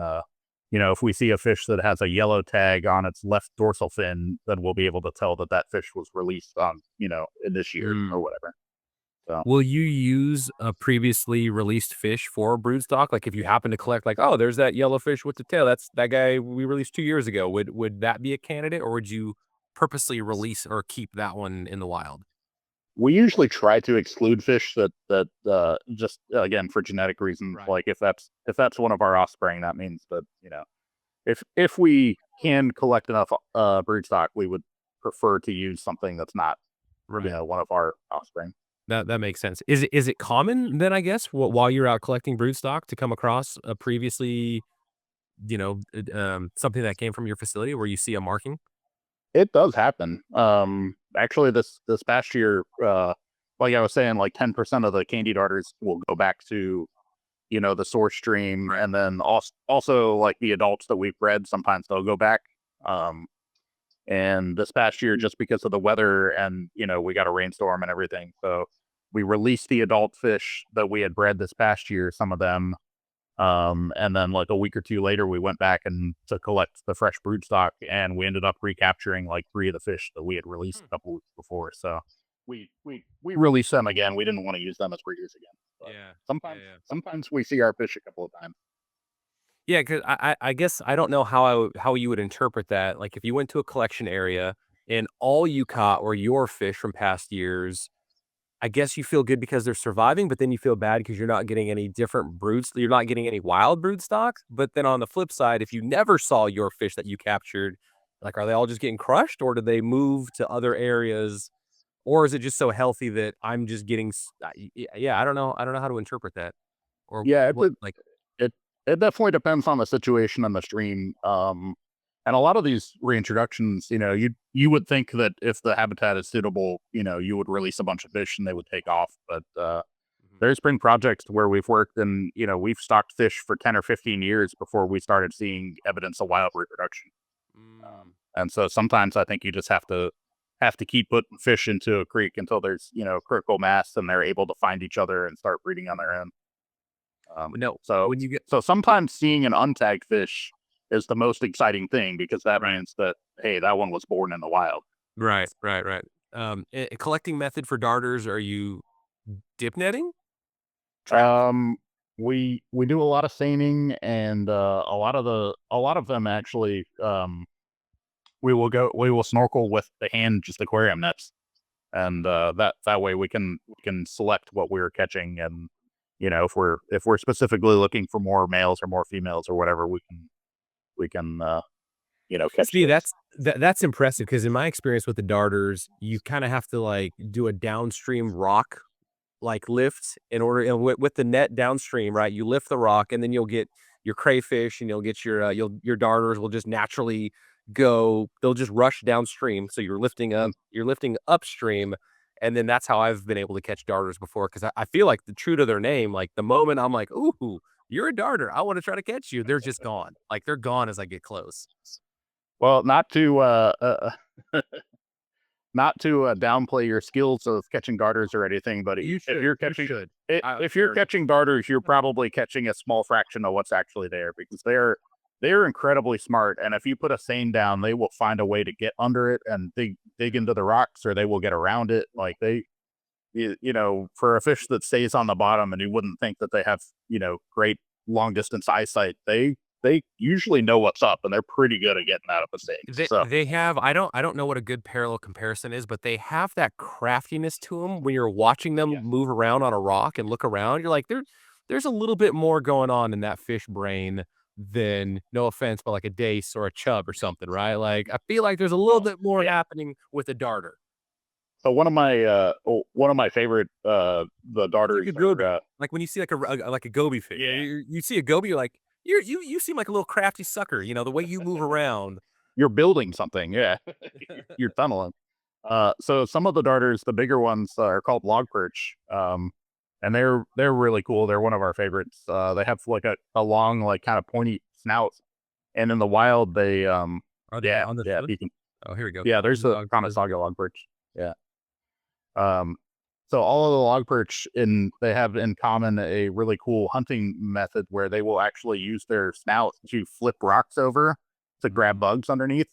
if we see a fish that has a yellow tag on its left dorsal fin, then we'll be able to tell that that fish was released on, in this year or Mm. whatever. So Will you use a previously released fish for a broodstock? Like, if you happen to collect, like, "Oh, there's that yellow fish with the tail. That's that guy we released 2 years ago." Would that be a candidate, or would you purposely release or keep that one in the wild? we usually try to exclude fish that just again for genetic reasons. Right. Like if that's one of our offspring, that means that if we can collect enough broodstock, we would prefer to use something that's not Right. one of our offspring. That makes sense. Is it common then, I guess, while you're out collecting broodstock to come across a previously, something that came from your facility where you see a marking? It does happen. Actually, this past year, like I was saying, like 10% of the candy darters will go back to the source stream, Right. and then also like the adults that we've bred, sometimes they'll go back. Um, And this past year, just because of the weather and, we got a rainstorm and everything. So we released the adult fish that we had bred this past year, some of them. And then like a week or two later, we went back and to collect the fresh broodstock, and we ended up recapturing like three of the fish that we had released Hmm. a couple weeks before. So we released them again. We didn't want to use them as breeders again. But Yeah. Yeah, sometimes yeah. sometimes we see our fish a couple of times. Yeah, 'cause I guess I don't know how you would interpret that. Like, if you went to a collection area and all you caught were your fish from past years, I guess you feel good because they're surviving, but then you feel bad because you're not getting any different broods. You're not getting any wild brood stocks. But then on the flip side, if you never saw your fish that you captured, like, are they all just getting crushed, or do they move to other areas, or is it just so healthy that I'm just getting yeah, I don't know. I don't know how to interpret that, or Yeah, what, like. it it definitely depends on the situation on the stream. And a lot of these reintroductions, you would think that if the habitat is suitable, you would release a bunch of fish and they would take off. But Mhm. there's been projects where we've worked and we've stocked fish for 10 or 15 years before we started seeing evidence of wild reproduction. Mm. And so sometimes I think you just have to keep putting fish into a creek until there's critical mass and they're able to find each other and start breeding on their own. No, So when you get so sometimes seeing an untagged fish is the most exciting thing because that right. means that, hey, that one was born in the wild. Right. A collecting method for darters, are you dip netting? Trap? Um, we do a lot of seining and a lot of them actually. We will snorkel with the hand just aquarium nets, and that way we can select what we're catching, and if we're specifically looking for more males or more females or whatever, we can catch See, those. that's impressive because in my experience with the darters, you kinda have to, like, do a downstream rock, like, lift in order, and with the net downstream, right, you lift the rock, and then you'll get your crayfish, and you'll get your darters will just naturally they'll just rush downstream, so you're lifting upstream, and then that's how I've been able to catch darters before, 'cause I feel like, the true to their name, like, the moment I'm like, "Ooh, you're a darter, I wanna try to catch you," they're just gone. Like, they're gone as I get close. Well, not to downplay your skills of catching darters or anything, but You if should, you're you catching should. if you're catching darters, you're probably catching a small fraction of what's actually there because they're incredibly smart. And if you put a seine down, they will find a way to get under it and dig into the rocks, or they will get around it. Like for a fish that stays on the bottom, and you wouldn't think that they have great long distance eyesight, they usually know what's up, and they're pretty good at getting out of mistakes. So They have I don't know what a good parallel comparison is, but they have that craftiness to them when you're watching them yeah, move around on a rock and look around, you're like, there's a little bit more going on in that fish brain than, no offense, but like a dace or a chub or something, right? Like, I feel like there's a little no, bit more happening with a darter. so one of my favorite the It's like darters a are goby. Like, when you see like a goby fish, yeah, you see a goby, you're like, you seem like a little crafty sucker, the way you move around. you're building something, yeah. You're tunneling. So some of the darters, the bigger ones, are called log perch, and they're really cool. They're one of our favorites. They have like a long, like kind of pointy snout, and in the wild they Are they yeah, on the yeah, foot? you can, Oh, here we go. yeah, there's Common a dog says Conestoga log perch, yeah. Um, so all of the log perch they have in common a really cool hunting method where they will actually use their snout to flip rocks over to grab mm. bugs underneath.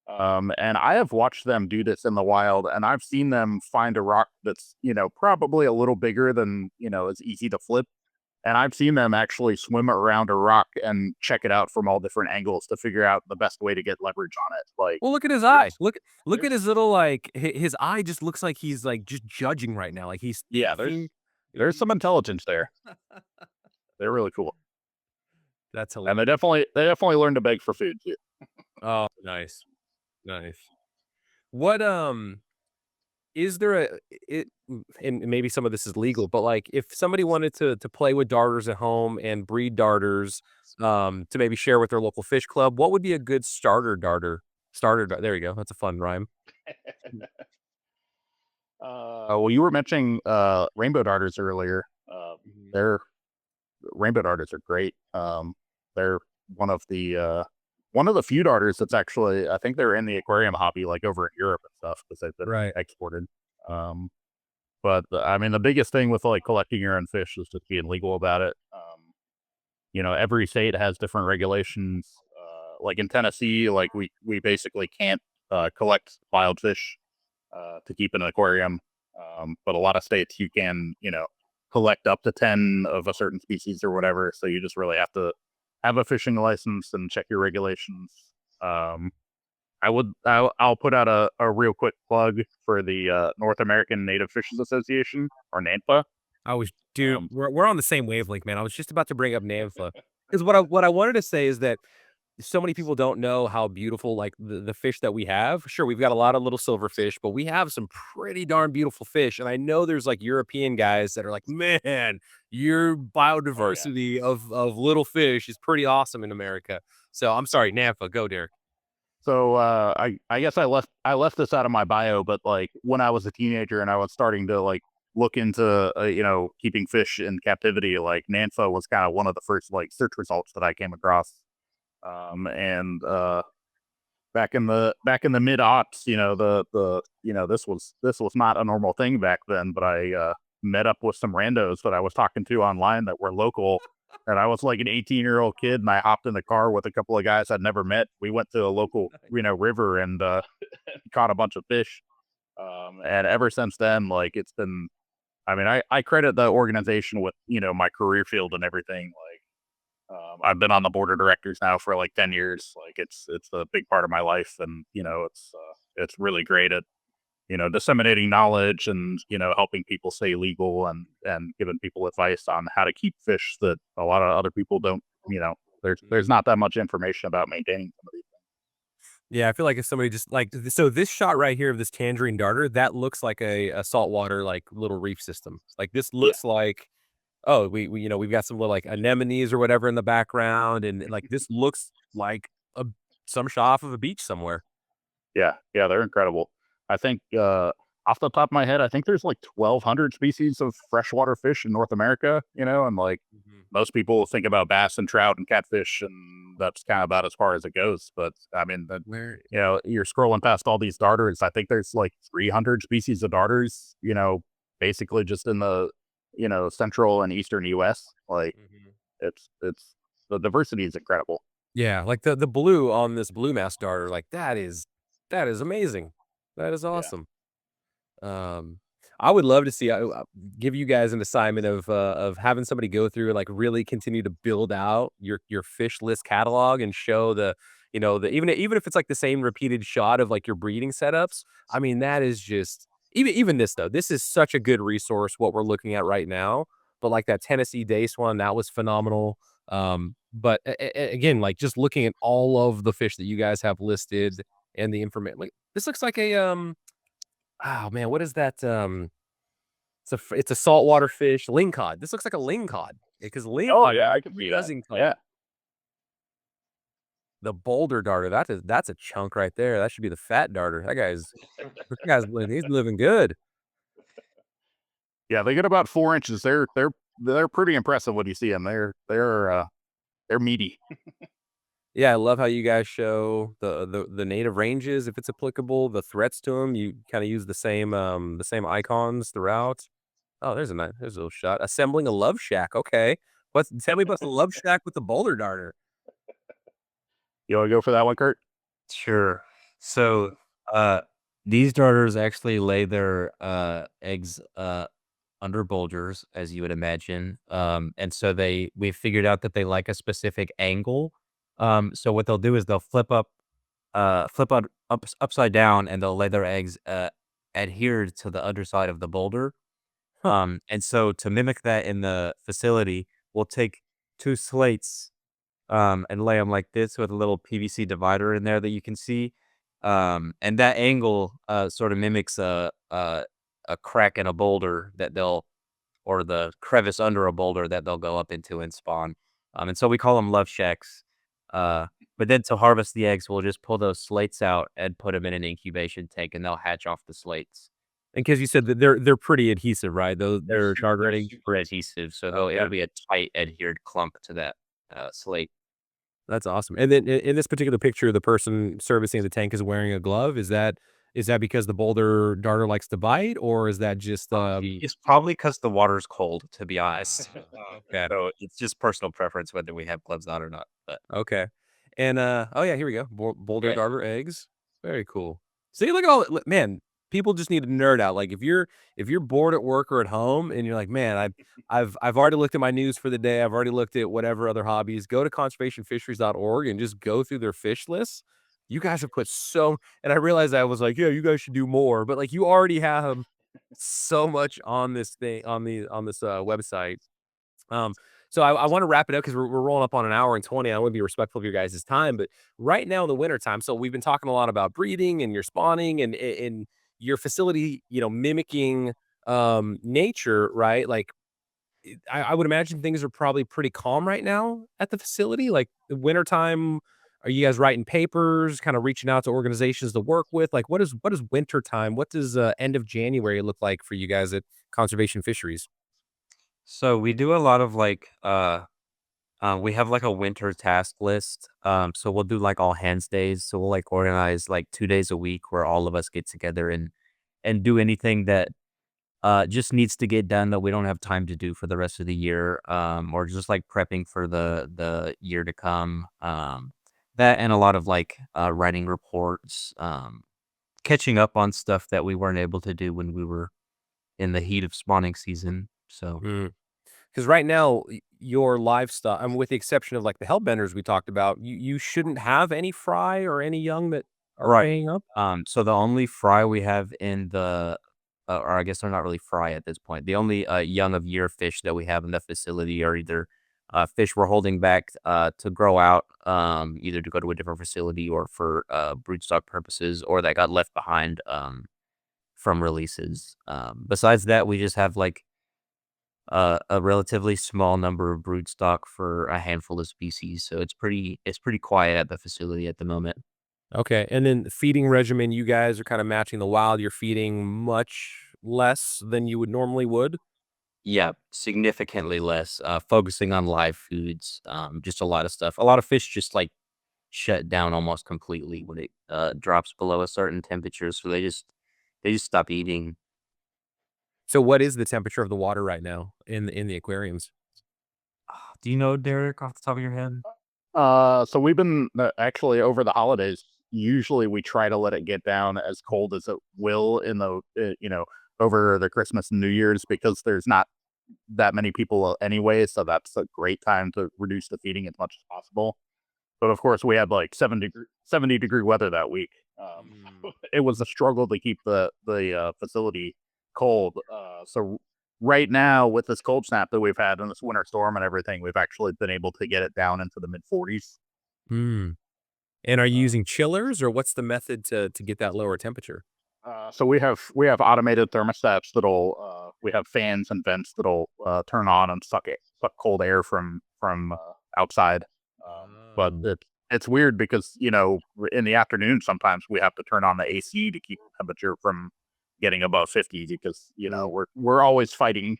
And I have watched them do this in the wild, and I've seen them find a rock that's, probably a little bigger than, is easy to flip. And I've seen them actually swim around a rock and check it out from all different angles to figure out the best way to get leverage on it. Like, Well, look at his eye. there's, Look at there's, his little, like, his eye just looks like he's, like, just judging right now, like, he's yeah, thinking. there's some intelligence there. They're really cool, That's and hilarious. they definitely learn to beg for food too. Oh, nice, nice. What, is there and maybe some of this is legal, but, like, if somebody wanted to play with darters at home and breed darters, to maybe share with their local fish club, what would be a good starter darter? There you go, that's a fun rhyme. Well, you were mentioning rainbow darters earlier. Mhm. They're Rainbow darters are great. They're one of the few darters that's actually, I think they're in the aquarium hobby, like over in Europe and stuff, because they've been Right. exported. Um, but I mean, the biggest thing with like collecting your own fish is just being legal about it. Every state has different regulations. Like in Tennessee, like we basically can't collect wild fish to keep in an aquarium. But a lot of states you can, collect up to 10 of a certain species or whatever. So you just really have to have a fishing license and check your regulations. Um, I'll put out a real quick plug for the North American Native Fishes Association, or NANFA. I was, dude, Um, we're on the same wavelength, man. I was just about to bring up Namfa because what I wanted to say is that so many people don't know how beautiful like the fish that we have. Sure, we've got a lot of little silverfish, but we have some pretty darn beautiful fish. And I know there's like European guys that are like, man, your oh yeah. biodiversity of little fish is pretty awesome in America. So I'm sorry, Nampa, go Derek. So I guess I left this out of my bio, but like when I was a teenager and I was starting to like look into keeping fish in captivity, like NANFA was kind of one of the first like search results that I came across. And back in the mid aughts, this was not a normal thing back then. But I met up with some randos that I was talking to online that were local. And I was like an 18-year-old kid, and I hopped in the car with a couple of guys I'd never met. We went to a local, river and caught a bunch of fish. And ever since then, like it's been, I mean, I credit the organization with, my career field and everything. I've been on the board of directors now for like 10 years. Like it's a big part of my life, and it's really great at disseminating knowledge and helping people stay legal and giving people advice on how to keep fish that a lot of other people don't. There's not that much information about maintaining some of these. Yeah, I feel like if somebody just like so this shot right here of this tangerine darter, that looks like a saltwater like little reef system. Like this Yeah, looks like oh, we've got some little like anemones or whatever in the background, and like this looks like a some shot off of a beach somewhere. yeah, they're incredible. I think off the top of my head, I think there's like 1,200 species of freshwater fish in North America. And like Mhm. most people think about bass and trout and catfish, and that's kind of about as far as it goes. But I mean, Where you're scrolling past all these darters. I think there's like 300 species of darters. Basically just in the central and eastern U.S. Like Mhm. it's the diversity is incredible. Yeah, like the blue on this blue mass darter, like that is amazing. That is Yeah. awesome. Um, I would love to see give you guys an assignment of having somebody go through and like really continue to build out your fish list catalog and show the even if it's like the same repeated shot of like your breeding setups. I mean, that is just even this though. This is such a good resource what we're looking at right now. But like that Tennessee Dace one, that was phenomenal. But again, like just looking at all of the fish that you guys have listed and the information, like this looks like a oh, man, what is that, it's a saltwater fish, lingcod. This looks like a lingcod, because Oh lingcod yeah, I can see does that. include Yeah. the boulder darter, that's a chunk right there, that should be the fat darter. He's living good. Yeah, they get about 4 inches. They're pretty impressive when you see them. They're meaty. Yeah, I love how you guys show the native ranges, if it's applicable, the threats to them. You kinda use the same icons throughout. Oh, there's a little shot. Assembling a love shack, okay. Tell me about the love shack with the boulder darter. You wanna go for that one, Kurt? Sure. So, uh, these darters actually lay their, eggs, under boulders, as you would imagine, and so we figured out that they like a specific angle, so what they'll do is they'll flip out upside down, and they'll lay their eggs, adhered to the underside of the boulder, and so to mimic that in the facility, we'll take 2 slates and lay them like this with a little PVC divider in there that you can see. And that angle sort of mimics a crack in a boulder that they'll or the crevice under a boulder that they'll go up into and spawn. And so we call them love shacks. But then to harvest the eggs, we'll just pull those slates out and put them in an incubation tank, and they'll hatch off the slates. And because you said that they're pretty adhesive, right? They're They're targeting. super adhesive, so Okay. it'll be a tight adhered clump to that slate. That's awesome. And then in this particular picture, the person servicing the tank is wearing a glove. Is that because the boulder darter likes to bite, or is that just It's probably because the water's cold, to be honest. okay. So it's just personal preference whether we have gloves on or not, but Okay. And oh yeah, here we go. Boulder Right. darter eggs. Very cool. See, look at all man, people just need to nerd out. Like if you're bored at work or at home and you're like, man, I've already looked at my news for the day. I've already looked at whatever other hobbies. Go to conservationfisheries.org and just go through their fish lists. you guys have put so, and I realized I was like, yeah, you guys should do more, but like you already have so much on this thing on this website. Um, so I want to wrap it up because we're rolling up on an hour and 20. I want to be respectful of your guys' time, but right now in the winter time, so we've been talking a lot about breeding and your spawning and your facility, mimicking nature, right? Like I would imagine things are probably pretty calm right now at the facility. Like the wintertime, are you guys writing papers, kind of reaching out to organizations to work with? Like what is winter time? What does end of January look like for you guys at Conservation Fisheries? So we do a lot of we have like a winter task list. So we'll do like all hands days. So we'll like organize like 2 days a week where all of us get together and do anything that just needs to get done that we don't have time to do for the rest of the year. Or just like prepping for the year to come. That and a lot of like writing reports, catching up on stuff that we weren't able to do when we were in the heat of spawning season. So Because right now, your livestock, I mean, with the exception of like the hellbenders we talked about, you shouldn't have any fry or any young that are right. paying up. So the only fry we have in the or I guess they're not really fry at this point. The only young of year fish that we have in the facility are either fish we're holding back to grow out, either to go to a different facility or for broodstock purposes, or that got left behind from releases. Besides that, we just have like a relatively small number of broodstock for a handful of species, so it's pretty quiet at the facility at the moment. Okay, and then the feeding regimen, you guys are kind of matching the wild. You're feeding much less than you would normally would. Yeah, significantly less, focusing on live foods, just a lot of stuff. A lot of fish just, like, shut down almost completely when it, drops below a certain temperature, so they just stop eating. So, what is the temperature of the water right now in the aquariums? Do you know, Derek, off the top of your head? So we've been actually over the holidays. Usually, we try to let it get down as cold as it will in the over the Christmas and New Year's because there's not that many people anyway. So that's a great time to reduce the feeding as much as possible. But of course, we had like 70-degree weather that week. It was a struggle to keep the facility cold. So right now, with this cold snap that we've had and this winter storm and everything, we've actually been able to get it down into the mid 40s. Mm. And are you Uh, using chillers, or what's the method to get that lower temperature? so we have automated thermostats that'll we have fans and vents that'll turn on and suck cold air from outside. But Oh. it's weird because in the afternoon sometimes we have to turn on the AC to keep the temperature from getting above 50 because Mm. we're always fighting.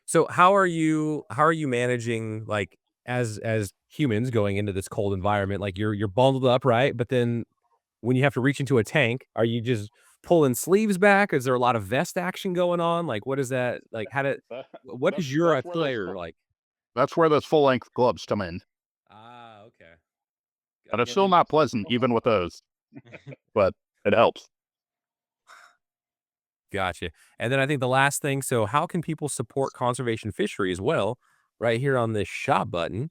So how are you managing, like, as humans going into this cold environment? Like, you're bundled up, right? But then when you have to reach into a tank, are you just pulling sleeves back? Is there a lot of vest action going on? Like, what is that like, That, what is your attire like? that's where those full length gloves come in. Ah, okay. But Gotta it's get still in. not pleasant even with those, but it helps. Gotcha. And then I think the last thing, so how can people support conservation fishery as well? Right here on this shop button.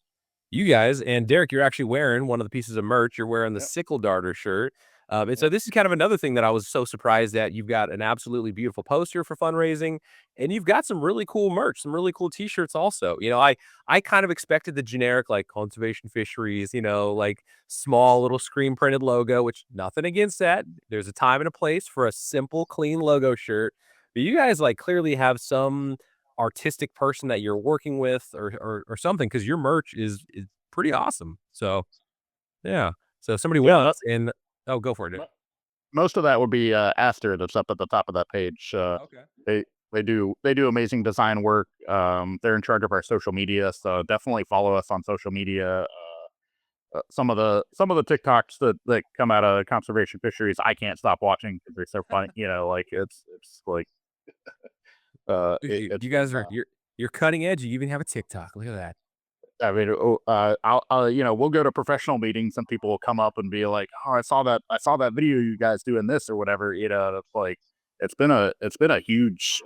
You guys, and Derek, you're actually wearing one of the pieces of merch. You're wearing the Yep, sickle darter shirt. And so yep. this is kind of another thing that I was so surprised at. You've got an absolutely beautiful poster for fundraising, and you've got some really cool merch, some really cool t-shirts also. I kind of expected the generic like conservation fisheries, like small little screen printed logo, which nothing against that. There's a time and a place for a simple, clean logo shirt. But you guys like clearly have some artistic person that you're working with or something because your merch is pretty awesome. So yeah. So somebody went Yeah, and oh, go for it. mo- most of that would be Aster that's up at the top of that page. Okay. They they do amazing design work. They're in charge of our social media, so definitely follow us on social media. Some of the TikToks that come out of conservation fisheries, I can't stop watching because they're so funny. Like it's like You it's been guys are you're cutting edge. You even have a TikTok. Look at that. I mean, we'll go to professional meetings and people will come up and be like, "Oh, I saw that video you guys doing this or whatever." It's like it's been a huge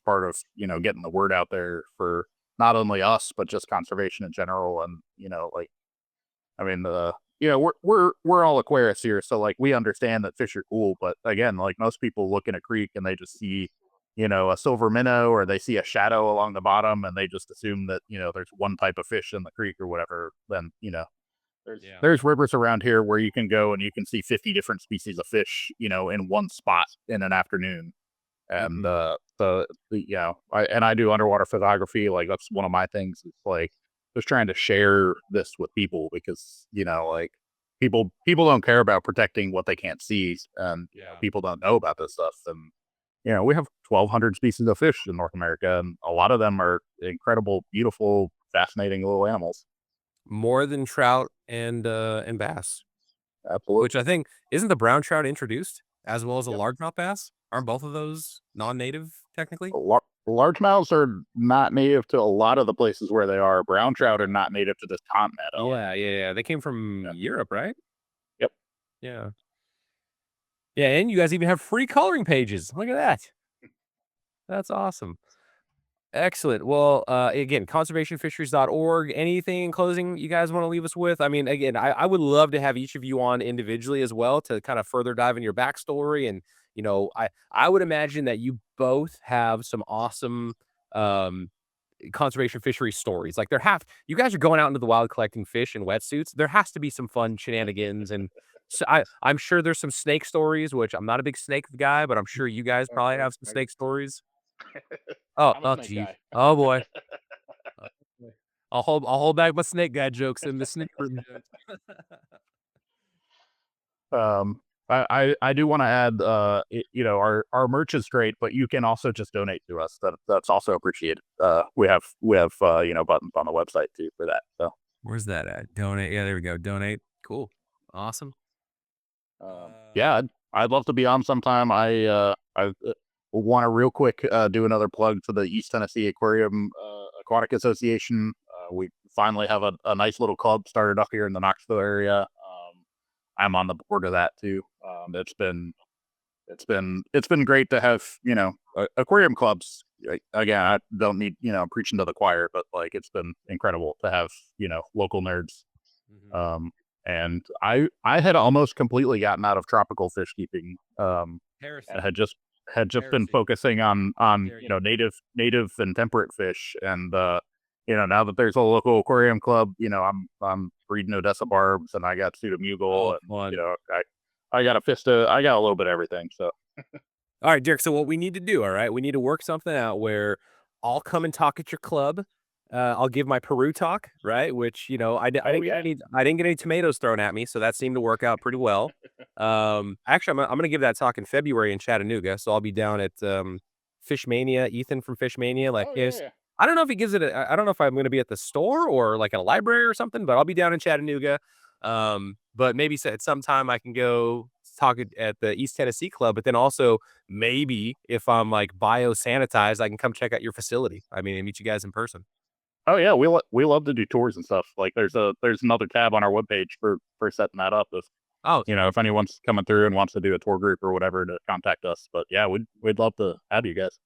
part of getting the word out there for not only us but just conservation in general. And like I mean, we're all Aquarists here, so like we understand that fish are cool, but again, like most people look in a creek and they just see, a silver minnow or they see a shadow along the bottom and they just assume that, there's one type of fish in the creek or whatever. Then, there's rivers around here where you can go and you can see 50 different species of fish, in one spot in an afternoon. And I do underwater photography. Like that's one of my things. It's like just trying to share this with people because like people don't care about protecting what they can't see, and people don't know about this stuff. And we have 1,200 species of fish in North America, and a lot of them are incredible, beautiful, fascinating little animals. More than trout and bass, which Absolutely. I think isn't the brown trout introduced as well as a Yep. largemouth bass? Aren't both of those non-native technically? Largemouths are not native to a lot of the places where they are. Brown trout are not native to this continent at all. Yeah. They came from Yeah. Europe, right? Yep. Yeah. Yeah, and you guys even have free coloring pages. Look at that. That's awesome. Excellent. Well, again, conservationfisheries.org. Anything in closing you guys want to leave us with? I mean, again, I would love to have each of you on individually as well to kind of further dive in your backstory. And, I would imagine that you both have some awesome um, conservation fishery stories. Like you guys are going out into the wild collecting fish in wetsuits. There has to be some fun shenanigans. And so I'm sure there's some snake stories, which I'm not a big snake guy, but I'm sure you guys probably have some snake stories. I'm a Oh, snake geez. guy. Oh, boy. Oh, boy. I'll hold back my snake guy jokes and the snake room jokes. Um, I do want to add, our merch is great, but you can also just donate to us. That's also appreciated. We have buttons on the website too for that. So, Where's that at? Donate. Yeah, there we go. Donate. Cool. Awesome. yeah, I'd love to be on sometime. I want to real quick do another plug to the East Tennessee Aquarium Aquatic Association. We finally have a nice little club started up here in the Knoxville area. I'm on the board of that too. It's been great to have aquarium clubs. Again, I don't need preaching to the choir, but like it's been incredible to have local nerds. Mhm. Um, and I had almost completely gotten out of tropical fish keeping, and Heresy. had just been Heresy. focusing on How dare you? native and temperate fish. And now that there's a local aquarium club, I'm breeding Odessa barbs, and I got Oh, pseudomugal, and fun. I got a fista, I got a little bit of everything. So All right, Derek. So what we need to do, all right, we need to work something out where I'll come and talk at your club. I'll give my Peru talk, right? Which I oh didn't get yeah, any tomatoes thrown at me, so that seemed to work out pretty well. Actually, I'm gonna give that talk in February in Chattanooga, so I'll be down at Fishmania. Ethan from Fishmania, like, oh yes. yeah. I don't know if he gives it. I don't know if I'm gonna be at the store or like at a library or something, but I'll be down in Chattanooga. But maybe at some time I can go talk at the East Tennessee Club, but then also maybe if I'm, like, bio-sanitized, I can come check out your facility. I mean, and meet you guys in person. Oh yeah, we love to do tours and stuff. Like there's another tab on our webpage for setting that up. Oh, If anyone's coming through and wants to do a tour group or whatever, to contact us. But yeah, we'd love to have you guys.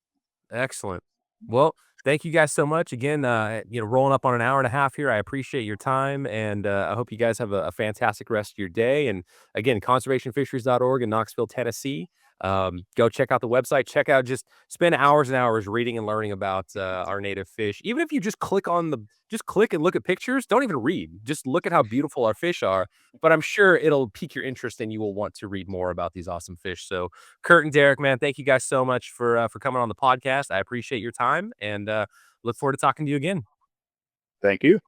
excellent. Well, thank you guys so much. Again, rolling up on an hour and a half here. I appreciate your time, and I hope you guys have a fantastic rest of your day. And again, conservationfisheries.org in Knoxville, Tennessee. Go check out the website. Just spend hours and hours reading and learning about our native fish. Even if you just click and look at pictures, don't even read. Just look at how beautiful our fish are. But I'm sure it'll pique your interest and you will want to read more about these awesome fish. So Curt and Derek, man, thank you guys so much for coming on the podcast. I appreciate your time and look forward to talking to you again. Thank you.